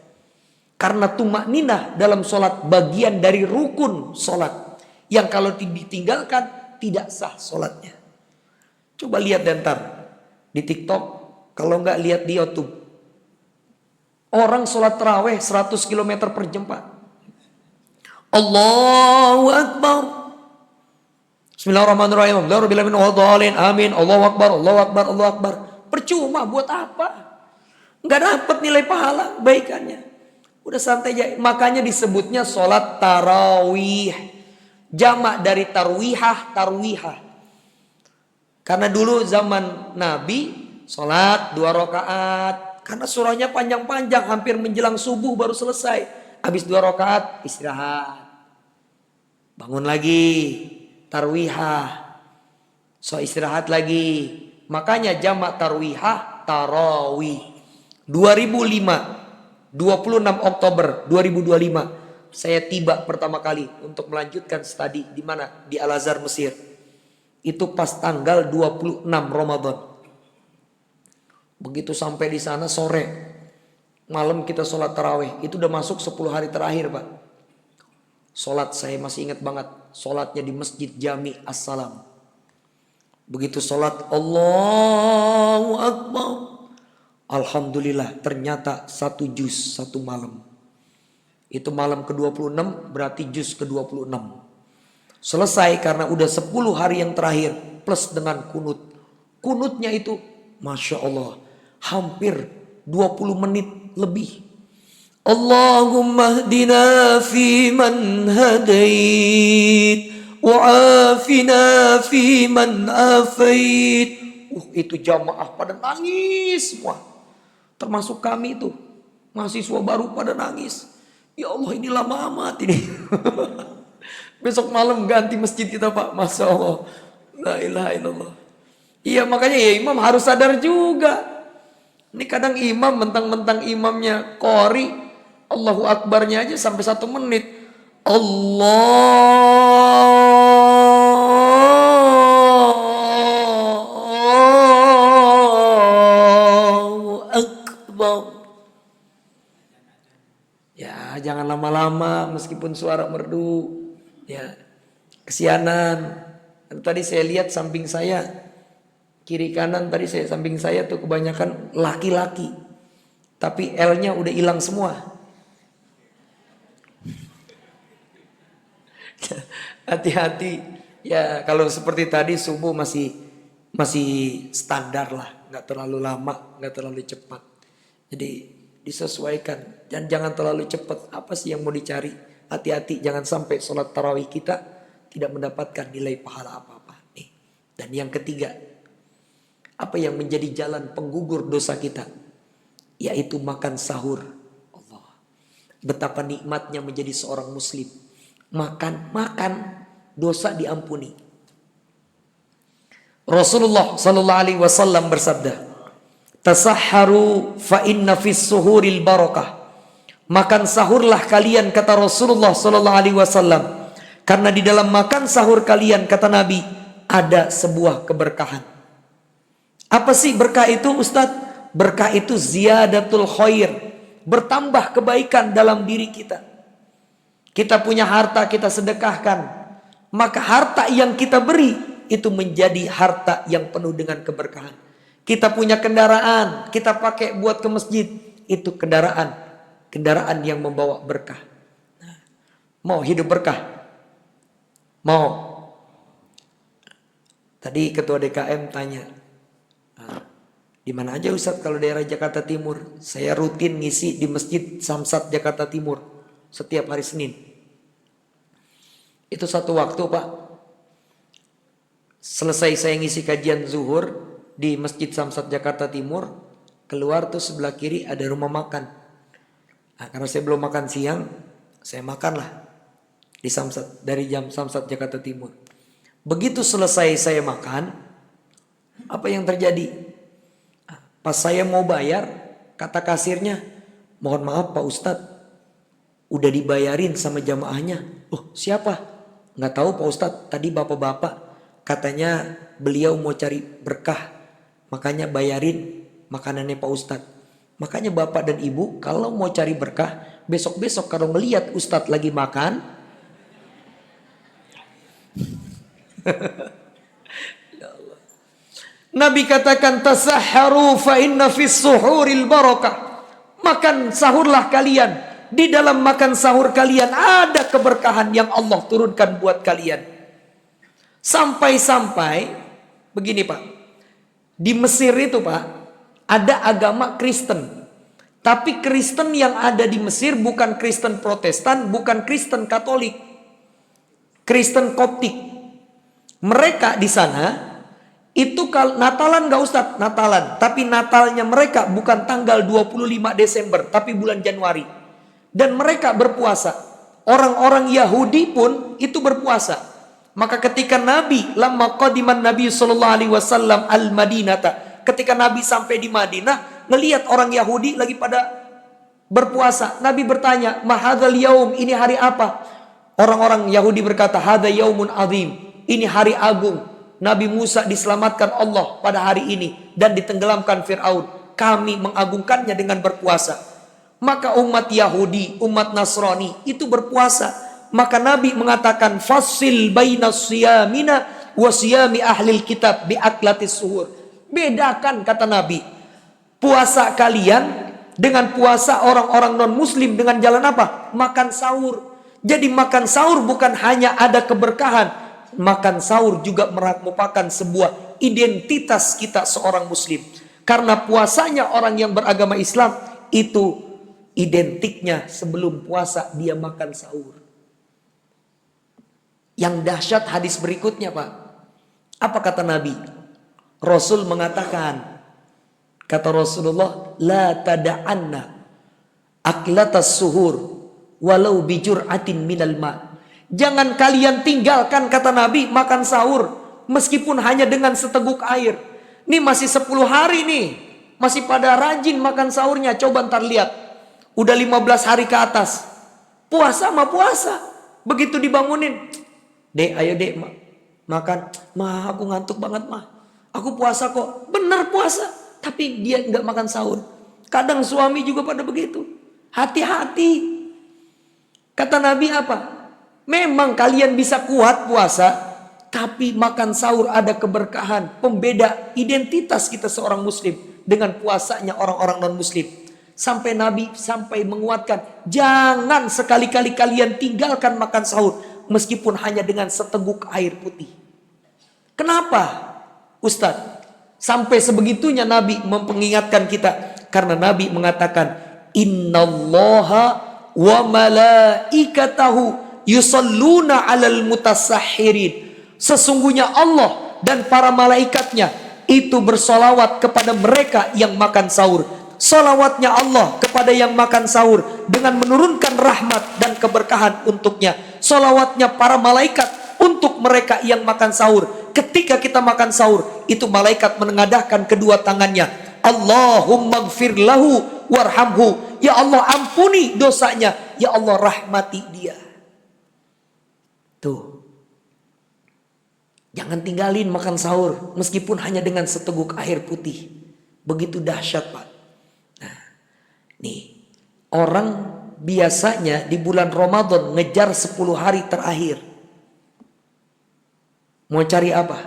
Speaker 1: Karena tumakninah dalam sholat bagian dari rukun sholat yang kalau ditinggalkan tidak sah sholatnya. Coba lihat ntar di TikTok, kalau nggak lihat di YouTube. Orang sholat tarawih 100 km per jam Pak. Allahu Akbar. Bismillahirrahmanirrahim. Amin. Allahu Akbar, Allahu Akbar, Allahu Akbar. Percuma, buat apa? Nggak dapat nilai pahala kebaikannya. Udah santai aja. Makanya disebutnya sholat tarawih. Jamak dari tarwihah, tarwihah. Karena dulu zaman Nabi sholat 2 rakaat. Karena surahnya panjang-panjang, hampir menjelang subuh baru selesai. Habis 2 rakaat istirahat. Bangun lagi, tarwihah. So istirahat lagi. Makanya jamak tarwihah, tarawih. 2005, 26 Oktober 2025. Saya tiba pertama kali untuk melanjutkan studi di mana? Di Al-Azhar Mesir. Itu pas tanggal 26 Ramadan. Begitu sampai di sana sore, malam kita sholat tarawih. Itu udah masuk 10 hari terakhir Pak. Sholat saya masih ingat banget. Sholatnya di Masjid Jami As-Salam. Begitu sholat Allahu Akbar. Alhamdulillah ternyata 1 juz 1 malam. Itu malam ke-26 berarti juz ke-26. Selesai karena udah 10 hari yang terakhir plus dengan kunut. Kunutnya itu Masya Allah hampir 20 menit lebih. Allahumma hdina fi man hadait wa afina fi man afait. Itu jamaah pada nangis semua. Termasuk kami itu mahasiswa baru pada nangis. Ya Allah ini lama amat ini. Besok malam ganti masjid kita Pak. Masya Allah. La ilaha illallah. Iya makanya ya imam harus sadar juga. Ini kadang imam mentang-mentang imamnya qori. Allahu Akbarnya aja sampai 1 menit. Allahu Akbar. Ya jangan lama-lama meskipun suara merdu. Ya, kesianan. Tadi saya lihat samping saya, kiri kanan tadi saya samping saya tuh kebanyakan laki-laki. Tapi L-nya udah hilang semua. Hati-hati. Ya kalau seperti tadi subuh masih standar lah, nggak terlalu lama, nggak terlalu cepat. Jadi disesuaikan dan jangan terlalu cepat. Apa sih yang mau dicari? Hati-hati jangan sampai sholat tarawih kita tidak mendapatkan nilai pahala apa-apa. Nih. Dan yang ketiga, apa yang menjadi jalan penggugur dosa kita? Yaitu makan sahur. Allah. Betapa nikmatnya menjadi seorang muslim. Makan, dosa diampuni. Rasulullah sallallahu alaihi wasallam bersabda, "Tasahharu fa inna fis suhuril barakah." Makan sahurlah kalian kata Rasulullah sallallahu alaihi wasallam, karena di dalam makan sahur kalian kata Nabi ada sebuah keberkahan. Apa sih berkah itu Ustadz? Berkah itu ziyadatul khair, bertambah kebaikan dalam diri kita. Kita punya harta kita sedekahkan, maka harta yang kita beri itu menjadi harta yang penuh dengan keberkahan. Kita punya kendaraan kita pakai buat ke masjid, itu kendaraan yang membawa berkah. Mau hidup berkah? Mau. Tadi ketua DKM tanya, di mana aja Ustadz kalau daerah Jakarta Timur? Saya rutin ngisi di Masjid Samsat Jakarta Timur setiap hari Senin. Itu satu waktu Pak, selesai saya ngisi kajian zuhur di Masjid Samsat Jakarta Timur, keluar tuh sebelah kiri ada rumah makan. Nah, karena saya belum makan siang, saya makanlah di Samsat, dari jam Samsat Jakarta Timur. Begitu selesai saya makan, apa yang terjadi? Pas saya mau bayar, kata kasirnya, mohon maaf Pak Ustadz, udah dibayarin sama jamaahnya. Oh siapa? Nggak tahu Pak Ustadz, tadi bapak-bapak katanya beliau mau cari berkah, makanya bayarin makanannya Pak Ustadz. Makanya bapak dan ibu kalau mau cari berkah, besok-besok kalau melihat Ustadz lagi makan, Nabi katakan tasahharu fa inna fis suhuril barakah. Makan sahurlah kalian. Di dalam makan sahur kalian ada keberkahan yang Allah turunkan buat kalian. Sampai-sampai begini Pak. Di Mesir itu Pak, ada agama Kristen. Tapi Kristen yang ada di Mesir bukan Kristen Protestan, bukan Kristen Katolik. Kristen Koptik. Mereka di sana itu kalau Natalan gak Ustadz? Natalan. Tapi Natalnya mereka bukan tanggal 25 Desember. Tapi bulan Januari. Dan mereka berpuasa. Orang-orang Yahudi pun itu berpuasa. Maka ketika Nabi, lama qadiman Nabi SAW al-Madinata. Ketika Nabi sampai di Madinah, ngelihat orang Yahudi lagi pada berpuasa. Nabi bertanya, mahadzal yaum, ini hari apa? Orang-orang Yahudi berkata, hadza yaumun azim. Ini hari agung. Nabi Musa diselamatkan Allah pada hari ini dan ditenggelamkan Fir'aun. Kami mengagungkannya dengan berpuasa. Maka umat Yahudi, umat Nasrani itu berpuasa. Maka Nabi mengatakan fasil bainas siyamina wa siyami ahlil kitab biaklatis suhur. Bedakan kata Nabi, puasa kalian dengan puasa orang-orang non-muslim dengan jalan apa? Makan sahur. Jadi makan sahur bukan hanya ada keberkahan. Makan sahur juga merupakan sebuah identitas kita seorang muslim. Karena puasanya orang yang beragama Islam itu identiknya sebelum puasa dia makan sahur. Yang dahsyat hadis berikutnya Pak. Apa kata Nabi? Rasul mengatakan, kata Rasulullah, la tada'anna aklatas suhur walau bijur'atin minal ma'. Jangan kalian tinggalkan kata Nabi makan sahur meskipun hanya dengan seteguk air. Ini masih 10 hari nih. Masih pada rajin makan sahurnya. Coba ntar lihat. Udah 15 hari ke atas. Puasa mah puasa. Begitu dibangunin. Dek ayo dek makan. Mah aku ngantuk banget mah. Aku puasa kok. Benar puasa. Tapi dia nggak makan sahur. Kadang suami juga pada begitu. Hati-hati. Kata Nabi apa? Memang kalian bisa kuat puasa, tapi makan sahur ada keberkahan, pembeda identitas kita seorang muslim dengan puasanya orang-orang non-muslim. Sampai Nabi sampai menguatkan, jangan sekali-kali kalian tinggalkan makan sahur meskipun hanya dengan seteguk air putih. Kenapa? Ustadz, sampai sebegitunya Nabi memperingatkan kita, karena Nabi mengatakan, innallaha wa malaikatahu yusalluna 'alal mutasahhirin. Sesungguhnya Allah dan para malaikatnya itu bersolawat kepada mereka yang makan sahur. Solawatnya Allah kepada yang makan sahur dengan menurunkan rahmat dan keberkahan untuknya. Solawatnya para malaikat untuk mereka yang makan sahur. Ketika kita makan sahur, itu malaikat menengadahkan kedua tangannya. Allahumma gfir lahu warhamhu. Ya Allah ampuni dosanya. Ya Allah rahmati dia. Tuh. Jangan tinggalin makan sahur meskipun hanya dengan seteguk air putih. Begitu dahsyat Pak. Nah, nih orang biasanya di bulan Ramadan ngejar 10 hari terakhir. Mau cari apa?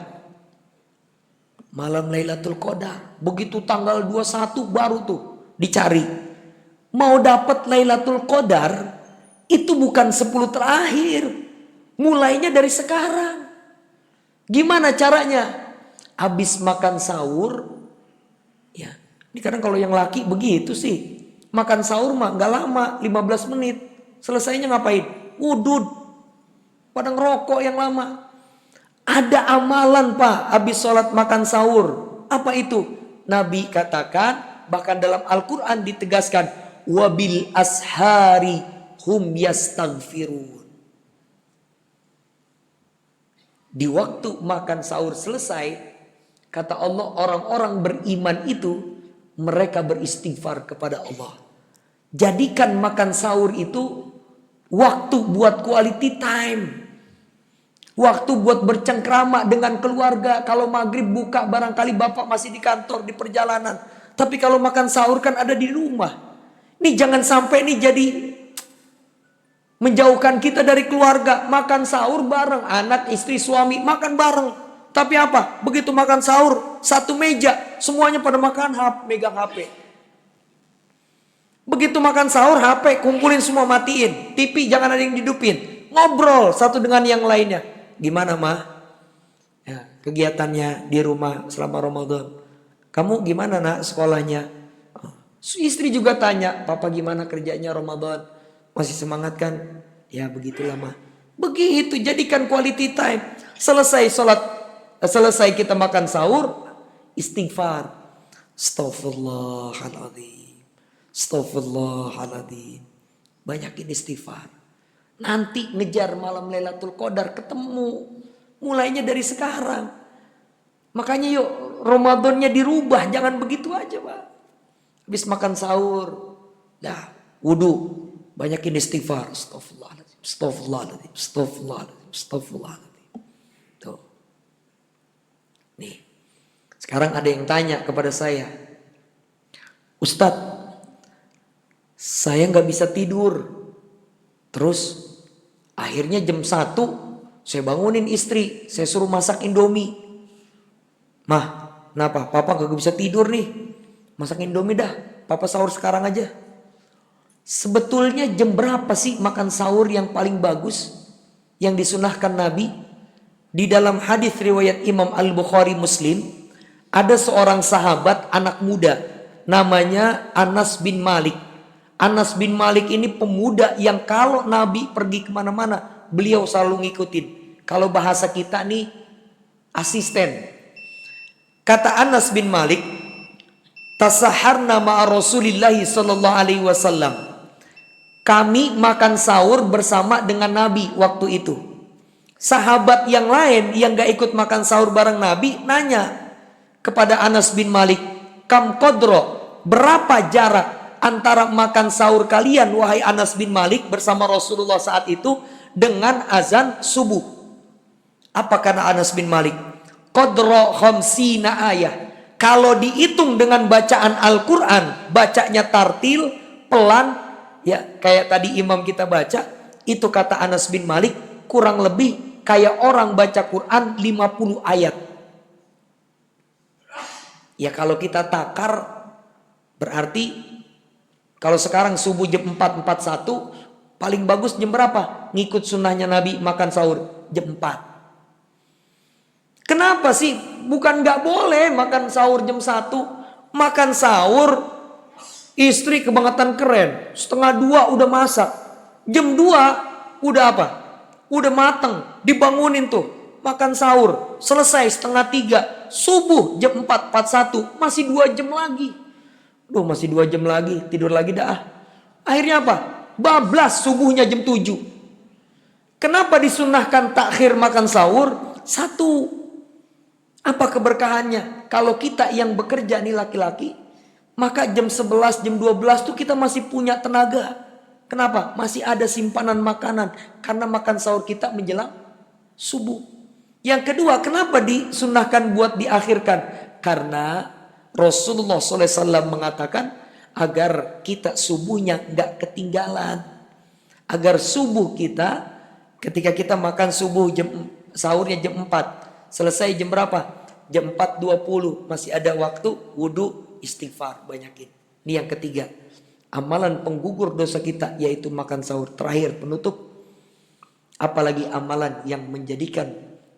Speaker 1: Malam Lailatul Qadar. Begitu tanggal 21 baru tuh dicari. Mau dapat Lailatul Qadar itu bukan 10 terakhir. Mulainya dari sekarang. Gimana caranya? Habis makan sahur, ya. Ini kadang kalau yang laki begitu sih. Makan sahur mah nggak lama, 15 menit. Selesainya ngapain? Wudud. Pada ngerokok yang lama. Ada amalan Pak, habis sholat makan sahur. Apa itu? Nabi katakan, bahkan dalam Al-Quran ditegaskan, wabil ashari hum yastaghfirun. Di waktu makan sahur selesai, kata Allah, orang-orang beriman itu mereka beristighfar kepada Allah. Jadikan makan sahur itu waktu buat quality time. Waktu buat bercengkrama dengan keluarga. Kalau maghrib buka barangkali bapak masih di kantor, di perjalanan. Tapi kalau makan sahur kan ada di rumah. Ini jangan sampai ini jadi menjauhkan kita dari keluarga. Makan sahur bareng, anak, istri, suami makan bareng. Tapi apa? Begitu makan sahur, satu meja, semuanya pada makan, megang HP. Begitu makan sahur, HP kumpulin semua, matiin. TV jangan ada yang dihidupin. Ngobrol satu dengan yang lainnya. Gimana mah? Ya, kegiatannya di rumah selama Ramadan. Kamu gimana nak sekolahnya? Istri juga tanya, papa gimana kerjanya Ramadan? Masih semangat kan? Ya begitulah mah. Begitu, jadikan quality time. Selesai kita makan sahur, istighfar. Astaghfirullahaladzim. Astaghfirullahaladzim. Banyakin istighfar. Nanti ngejar malam Lailatul Qadar ketemu. Mulainya dari sekarang. Makanya yuk Ramadannya dirubah. Jangan begitu aja Pak. Habis makan sahur. Dah wudu. Banyakin istighfar. Astaghfirullahaladzim. Astaghfirullahaladzim. Astaghfirullahaladzim. Astaghfirullahaladzim. Tuh. Nih. Sekarang ada yang tanya kepada saya. Ustadz. Saya gak bisa tidur. Terus akhirnya jam 1 saya bangunin istri. Saya suruh masak Indomie. Mah, kenapa? Papa gak bisa tidur nih. Masak Indomie dah. Papa sahur sekarang aja. Sebetulnya jam berapa sih makan sahur yang paling bagus? Yang disunahkan Nabi? Di dalam hadis riwayat Imam Al-Bukhari Muslim. Ada seorang sahabat anak muda. Namanya Anas bin Malik. Anas bin Malik ini pemuda yang kalau Nabi pergi kemana-mana, beliau selalu ngikutin. Kalau bahasa kita nih, asisten. Kata Anas bin Malik, tasaharna ma'a Rasulillahi sallallahu alaihi wasallam. Kami makan sahur bersama dengan Nabi waktu itu. Sahabat yang lain yang gak ikut makan sahur bareng Nabi nanya kepada Anas bin Malik, kam qadra, berapa jarak antara makan sahur kalian wahai Anas bin Malik bersama Rasulullah saat itu dengan azan subuh? Apa kata Anas bin Malik? Qadra khamsina ayah. Kalau dihitung dengan bacaan Al-Quran, bacanya tartil, pelan, ya kayak tadi imam kita baca, itu kata Anas bin Malik kurang lebih kayak orang baca Quran 50 ayat. Ya kalau kita takar berarti kalau sekarang subuh jam 4.41, paling bagus jam berapa? Ngikut sunnahnya Nabi makan sahur jam 4. Kenapa sih? Bukan gak boleh makan sahur jam 1. Makan sahur, istri kebangetan keren. 1:30 udah masak. Jam 2 udah apa? Udah mateng. Dibangunin tuh. Makan sahur. Selesai 2:30. Subuh jam 4.41. Masih 2 jam lagi. Duh masih 2 jam lagi, tidur lagi dah. Akhirnya apa? Bablas subuhnya jam 7. Kenapa disunahkan takhir makan sahur? 1. Apa keberkahannya? Kalau kita yang bekerja nih laki-laki, maka jam 11, jam 12 tuh kita masih punya tenaga. Kenapa? Masih ada simpanan makanan. Karena makan sahur kita menjelang subuh. Yang kedua, kenapa disunahkan buat diakhirkan? Karena Rasulullah SAW mengatakan agar kita subuhnya gak ketinggalan. Agar subuh kita, ketika kita makan subuh sahurnya jam 4. Selesai jam berapa? Jam 4.20. Masih ada waktu wudu, istighfar, banyakin. Ini yang ketiga. Amalan penggugur dosa kita yaitu makan sahur. Terakhir penutup. Apalagi amalan yang menjadikan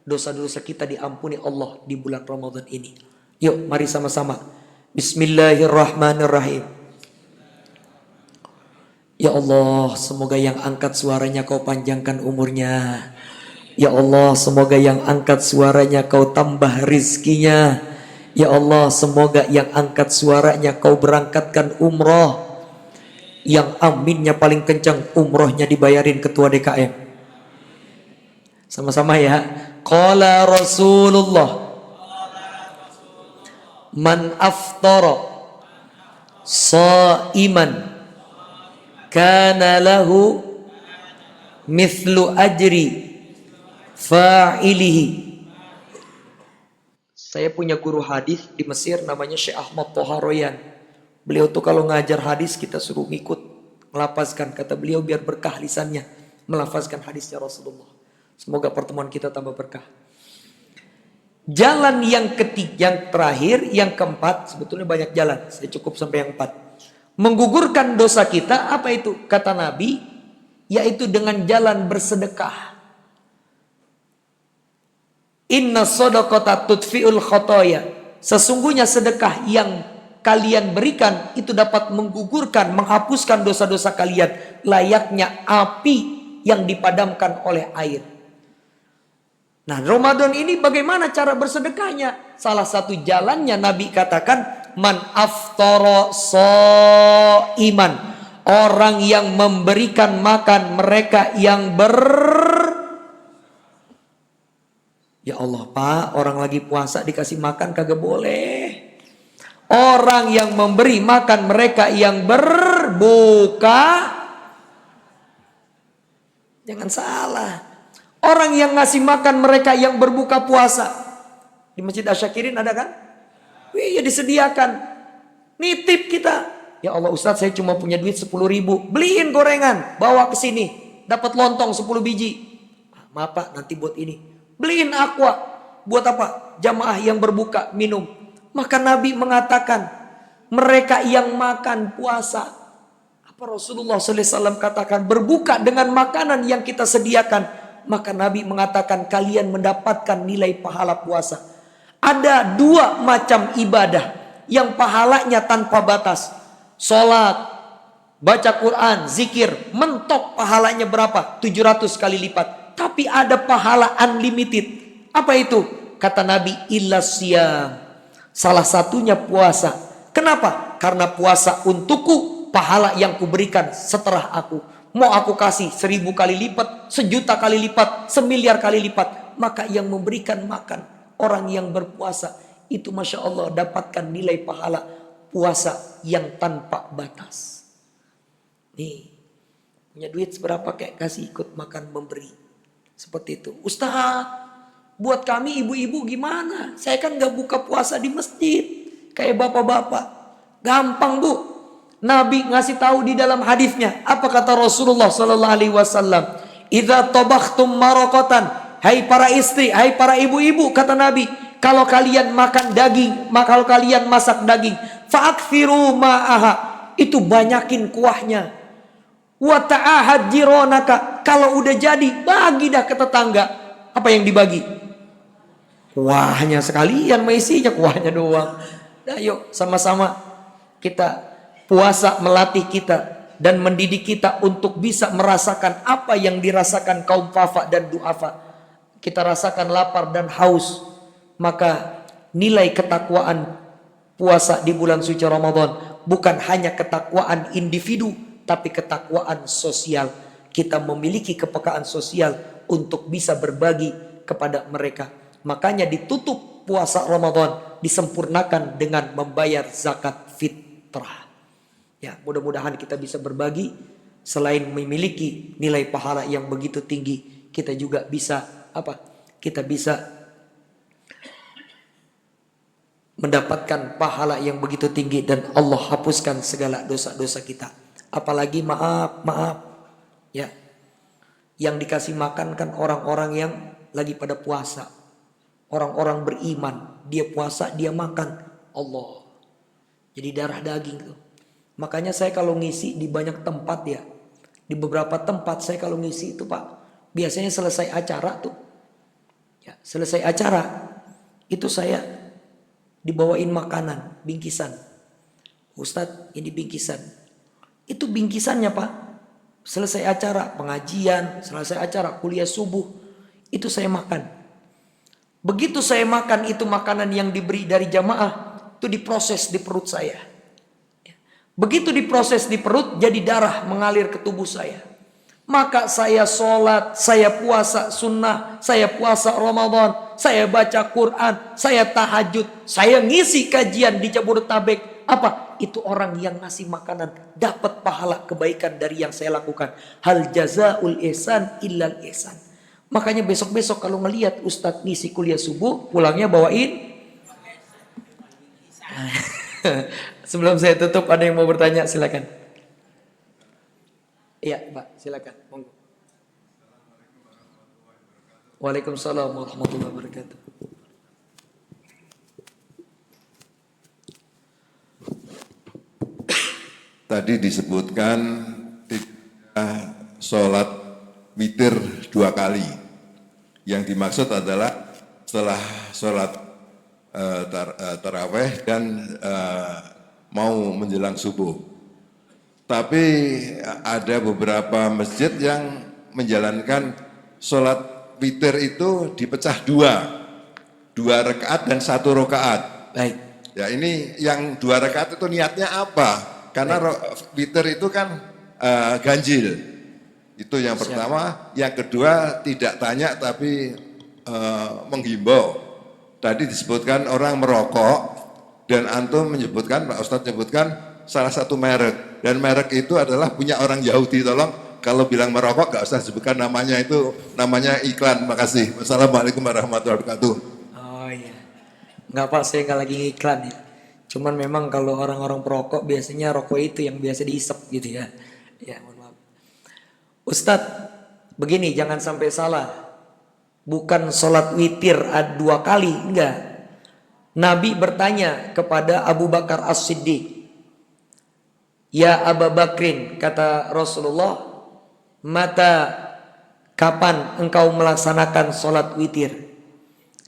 Speaker 1: dosa-dosa kita diampuni Allah di bulan Ramadan ini. Yuk mari sama-sama. Bismillahirrahmanirrahim. Ya Allah, semoga yang angkat suaranya kau panjangkan umurnya. Ya Allah, semoga yang angkat suaranya kau tambah rizkinya. Ya Allah, semoga yang angkat suaranya kau berangkatkan umroh. Yang aminnya paling kencang, umrohnya dibayarin ketua DKM. Sama-sama ya. Qala Rasulullah, man aftara shaiman kana lahu mithlu ajri fa'ilihi. Saya punya guru hadis di Mesir namanya Syekh Ahmad Thaha Royan. Beliau tuh kalau ngajar hadis kita suruh ngikut melafazkan, kata beliau, biar berkah lisannya melafazkan hadisnya Rasulullah. Semoga pertemuan kita tambah berkah. Jalan yang ketiga, yang terakhir, yang keempat, sebetulnya banyak jalan, saya cukup sampai yang 4. Menggugurkan dosa kita, apa itu? Kata Nabi, yaitu dengan jalan bersedekah. Inna shadaqata tudfi'ul khotoya. Sesungguhnya sedekah yang kalian berikan itu dapat menggugurkan, menghapuskan dosa-dosa kalian, layaknya api yang dipadamkan oleh air. Nah, Ramadan ini bagaimana cara bersedekahnya? Salah satu jalannya Nabi katakan, man aftara shaiman, orang yang memberikan makan mereka yang Ya Allah Pak, orang lagi puasa dikasih makan kagak boleh. Orang yang memberi makan mereka yang berbuka, jangan salah. Orang yang ngasih makan mereka yang berbuka puasa. Di Masjid Asyakirin ada kan? Iya disediakan. Nitip kita. Ya Allah Ustadz, saya cuma punya duit 10.000. Beliin gorengan, bawa ke sini. Dapat lontong 10 biji. Maaf Pak, nanti buat ini. Beliin aqua. Buat apa? Jamaah yang berbuka minum. Maka Nabi mengatakan, mereka yang makan puasa, apa Rasulullah SAW katakan, berbuka dengan makanan yang kita sediakan. Maka Nabi mengatakan, kalian mendapatkan nilai pahala puasa. Ada 2 macam ibadah yang pahalanya tanpa batas. Sholat, baca Quran, zikir, mentok pahalanya berapa? 700 kali lipat. Tapi ada pahala unlimited. Apa itu? Kata Nabi, illa siyam. Salah satunya puasa. Kenapa? Karena puasa untukku pahala yang kuberikan setelah aku. Mau aku kasih 1000 kali lipat, 1.000.000 kali lipat, 1.000.000.000 kali lipat. Maka yang memberikan makan orang yang berpuasa itu Masya Allah dapatkan nilai pahala puasa yang tanpa batas. Nih, punya duit seberapa kayak kasih ikut makan memberi. Seperti itu. Ustaz, buat kami ibu-ibu gimana? Saya kan gak buka puasa di masjid kayak bapak-bapak. Gampang Bu. Nabi ngasih tahu di dalam hadisnya. Apa kata Rasulullah sallallahu alaihi wasallam? Idza tabakhtum maraqatan, hai para istri, hai para ibu-ibu, kata Nabi, kalau kalian makan daging, maka kalau kalian masak daging, fa'akthiru ma'aha, itu banyakin kuahnya. Wa ta'ahad jironaka, kalau udah jadi bagi dah ke tetangga. Apa yang dibagi? Kuahnya sekalian, isinya kuahnya doang. Nah yuk sama-sama kita puasa melatih kita dan mendidik kita untuk bisa merasakan apa yang dirasakan kaum Fafa dan Du'afa. Kita rasakan lapar dan haus, maka nilai ketakwaan puasa di bulan suci Ramadan bukan hanya ketakwaan individu, tapi ketakwaan sosial. Kita memiliki kepekaan sosial untuk bisa berbagi kepada mereka. Makanya ditutup puasa Ramadan disempurnakan dengan membayar zakat fitrah. Ya, mudah-mudahan kita bisa berbagi. Selain memiliki nilai pahala yang begitu tinggi, kita juga bisa apa? Kita bisa mendapatkan pahala yang begitu tinggi dan Allah hapuskan segala dosa-dosa kita. Apalagi maaf ya, yang dikasih makan kan orang-orang yang lagi pada puasa, orang-orang beriman, dia puasa dia makan, Allah jadi darah daging tuh. Makanya saya kalau ngisi di banyak tempat ya, di beberapa tempat saya kalau ngisi itu Pak, biasanya selesai acara tuh, ya, selesai acara itu saya dibawain makanan, bingkisan. Ustadz, ini bingkisan. Itu bingkisannya Pak. Selesai acara pengajian, selesai acara kuliah subuh, itu saya makan. Begitu saya makan itu makanan yang diberi dari jamaah, itu diproses di perut saya. Begitu diproses di perut, jadi darah mengalir ke tubuh saya. Maka saya sholat, saya puasa sunnah, saya puasa Ramadan, saya baca Quran, saya tahajud, saya ngisi kajian di Jabodetabek. Apa? Itu orang yang ngasih makanan dapat pahala kebaikan dari yang saya lakukan. Hal jazaul ihsan illal ihsan. Makanya besok-besok kalau ngelihat Ustadz ngisi kuliah subuh, pulangnya bawain. Sebelum saya tutup, ada yang mau bertanya, silakan. Iya Pak, silakan. Monggo. Waalaikumsalam warahmatullahi wabarakatuh.
Speaker 2: Tadi disebutkan tidak sholat witir 2 kali. Yang dimaksud adalah setelah sholat taraweh dan mau menjelang subuh. Tapi ada beberapa masjid yang menjalankan sholat witir itu dipecah 2 rakaat dan 1 rakaat.
Speaker 1: Baik.
Speaker 2: Ya ini yang 2 rakaat itu niatnya apa? Karena witir itu kan ganjil. Itu yang pertama. Yang kedua tidak tanya tapi menghimbau. Tadi disebutkan orang merokok. Dan antum menyebutkan, Pak Ustadz menyebutkan salah satu merek. Dan merek itu adalah punya orang Yahudi. Tolong kalau bilang merokok gak usah sebutkan namanya, itu namanya iklan. Makasih. Wassalamualaikum warahmatullahi wabarakatuh.
Speaker 1: Oh iya. Enggak Pak, saya nggak lagi iklan ya. Cuman memang kalau orang-orang perokok biasanya rokok itu yang biasa diisep gitu ya. Ya mohon maaf. Ustadz, begini jangan sampai salah. Bukan sholat witir 2 kali, enggak. Nabi bertanya kepada Abu Bakar As-Siddiq. Ya Abu Bakrin, kata Rasulullah, kapan engkau melaksanakan sholat witir?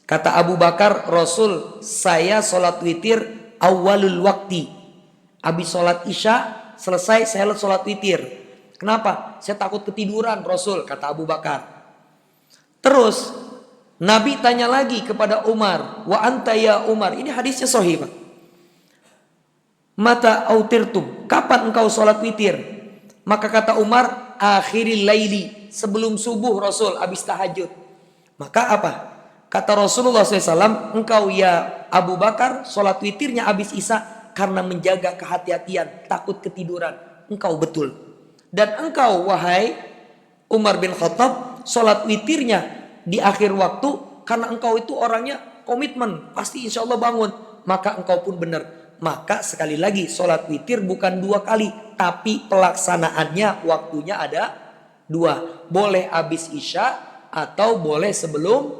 Speaker 1: Kata Abu Bakar, Rasul, saya sholat witir awalul wakti. Habis sholat isya, selesai saya sholat witir. Kenapa? Saya takut ketiduran Rasul, kata Abu Bakar. Terus Nabi tanya lagi kepada Umar, wa anta ya Umar. Ini hadisnya sahih Pak. Mata autirtum, kapan engkau sholat witir? Maka kata Umar, akhiril laili, sebelum subuh Rasul, habis tahajud. Maka apa? Kata Rasulullah SAW, engkau ya Abu Bakar sholat witirnya habis isya karena menjaga kehati-hatian, takut ketiduran. Engkau betul. Dan engkau wahai Umar bin Khattab sholat witirnya di akhir waktu karena engkau itu orangnya komitmen, pasti insya Allah bangun. Maka engkau pun benar. Maka sekali lagi sholat witir bukan 2 kali, tapi pelaksanaannya waktunya ada 2. Boleh habis isya atau boleh sebelum.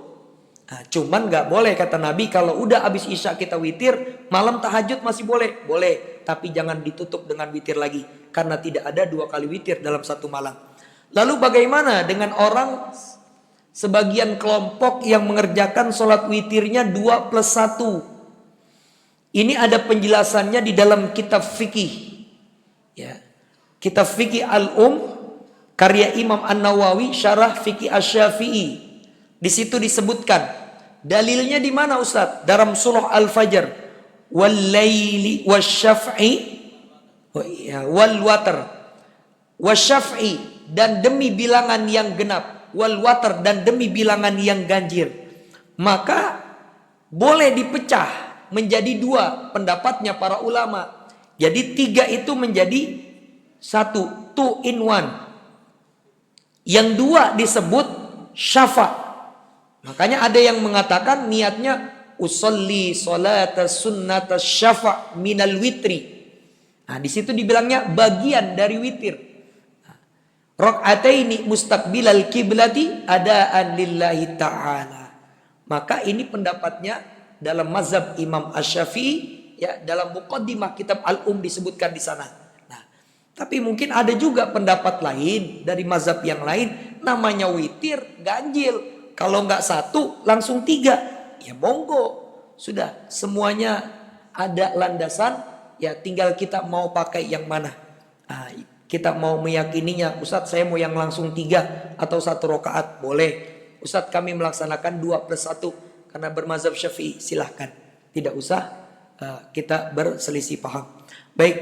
Speaker 1: Nah, cuman gak boleh kata Nabi kalau udah habis isya kita witir, malam tahajud masih boleh. Boleh, tapi jangan ditutup dengan witir lagi. Karena tidak ada 2 kali witir dalam satu malam. Lalu bagaimana dengan orang sebagian kelompok yang mengerjakan sholat witirnya 2+1? Ini ada penjelasannya di dalam kitab fikih. Ya. Kitab fikih Al-Um karya Imam An-Nawawi syarah fikih Asy-Syafi'i. Di situ disebutkan dalilnya di mana Ustaz? Dalam surah Al-Fajr. Wal laili wasyaf'i wal watar. Wasyaf'i, dan demi bilangan yang genap. Wal watar, dan demi bilangan yang ganjil. Maka boleh dipecah menjadi 2 pendapatnya para ulama. Jadi 3 itu menjadi 1, 2 in 1. Yang 2 disebut syafa'. Makanya ada yang mengatakan niatnya usolli salata sunnata syafa' minal witri. Nah, di situ dibilangnya bagian dari witir. Rakaataini mustaqbilal kiblati adaan lillahi ta'ala. Maka ini pendapatnya dalam mazhab Imam Asy-Syafi'i, ya, dalam muqaddimah kitab Al-Um disebutkan di sana. Nah, tapi mungkin ada juga pendapat lain dari mazhab yang lain. namanya witir ganjil. Kalau nggak 1 langsung 3, ya monggo. Sudah semuanya ada landasan, ya tinggal kita mau pakai yang mana. Nah, kita mau meyakininya, Ustadz saya mau yang langsung 3 atau 1 rakaat, boleh. Ustadz kami melaksanakan 2+1 karena bermazhab Syafi'i, silahkan. Tidak usah kita berselisih paham. Baik,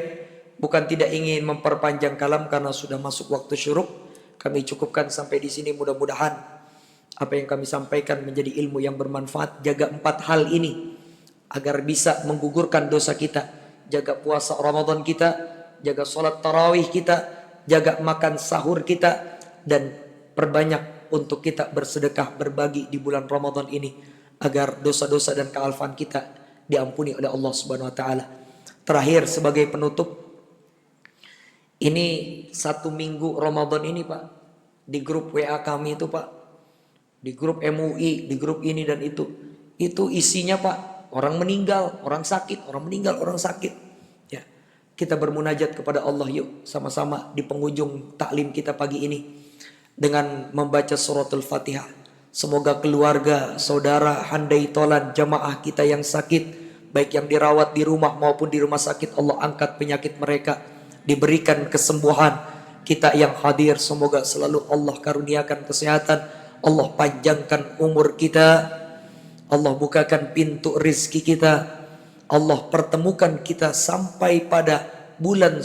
Speaker 1: bukan tidak ingin memperpanjang kalam karena sudah masuk waktu syuruk. Kami cukupkan sampai di sini, mudah-mudahan apa yang kami sampaikan menjadi ilmu yang bermanfaat. Jaga 4 hal ini agar bisa menggugurkan dosa kita. Jaga puasa Ramadan kita, jaga sholat tarawih kita, jaga makan sahur kita, dan perbanyak untuk kita bersedekah berbagi di bulan Ramadan ini agar dosa-dosa dan kealfaan kita diampuni oleh Allah Subhanahu wa taala. Terakhir sebagai penutup, ini 1 minggu Ramadan ini Pak, di grup WA kami itu Pak, di grup MUI, di grup ini dan itu isinya Pak, orang meninggal, orang sakit, orang meninggal, orang sakit. Ya, kita bermunajat kepada Allah yuk sama-sama di penghujung taklim kita pagi ini dengan membaca suratul Fatihah. Semoga keluarga, saudara, handai tolan, jamaah kita yang sakit, baik yang dirawat di rumah maupun di rumah sakit, Allah angkat penyakit mereka, diberikan kesembuhan. Kita yang hadir semoga selalu Allah karuniakan kesehatan, Allah panjangkan umur kita, Allah bukakan pintu rizki kita, Allah pertemukan kita sampai pada bulan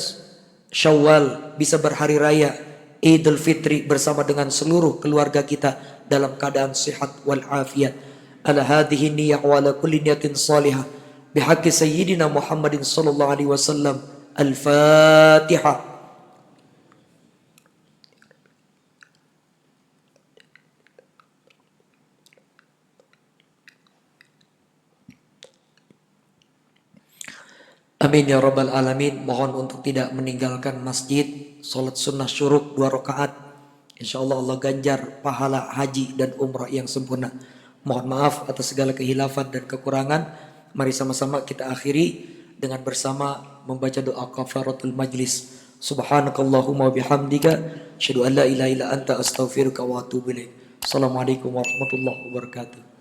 Speaker 1: Syawal, bisa berhari raya Idul Fitri bersama dengan seluruh keluarga kita dalam keadaan sehat wal afiat. Ala hadhihi niyyah wa ala kulli niyatin salihah bihaqqi sayyidina Muhammadin sallallahu alaihi wasallam. Al-Fatihah. Amin ya rabbal alamin. Mohon untuk tidak meninggalkan masjid, salat sunnah syuruk 2 rakaat. Insyaallah Allah ganjar pahala haji dan umrah yang sempurna. Mohon maaf atas segala kehilafan dan kekurangan. Mari sama-sama kita akhiri dengan bersama membaca doa kafaratul majlis. Subhanakallahumma bihamdika asyhadu an la ilaha illa anta astaghfiruka wa atubu ilaik. Assalamualaikum warahmatullahi wabarakatuh.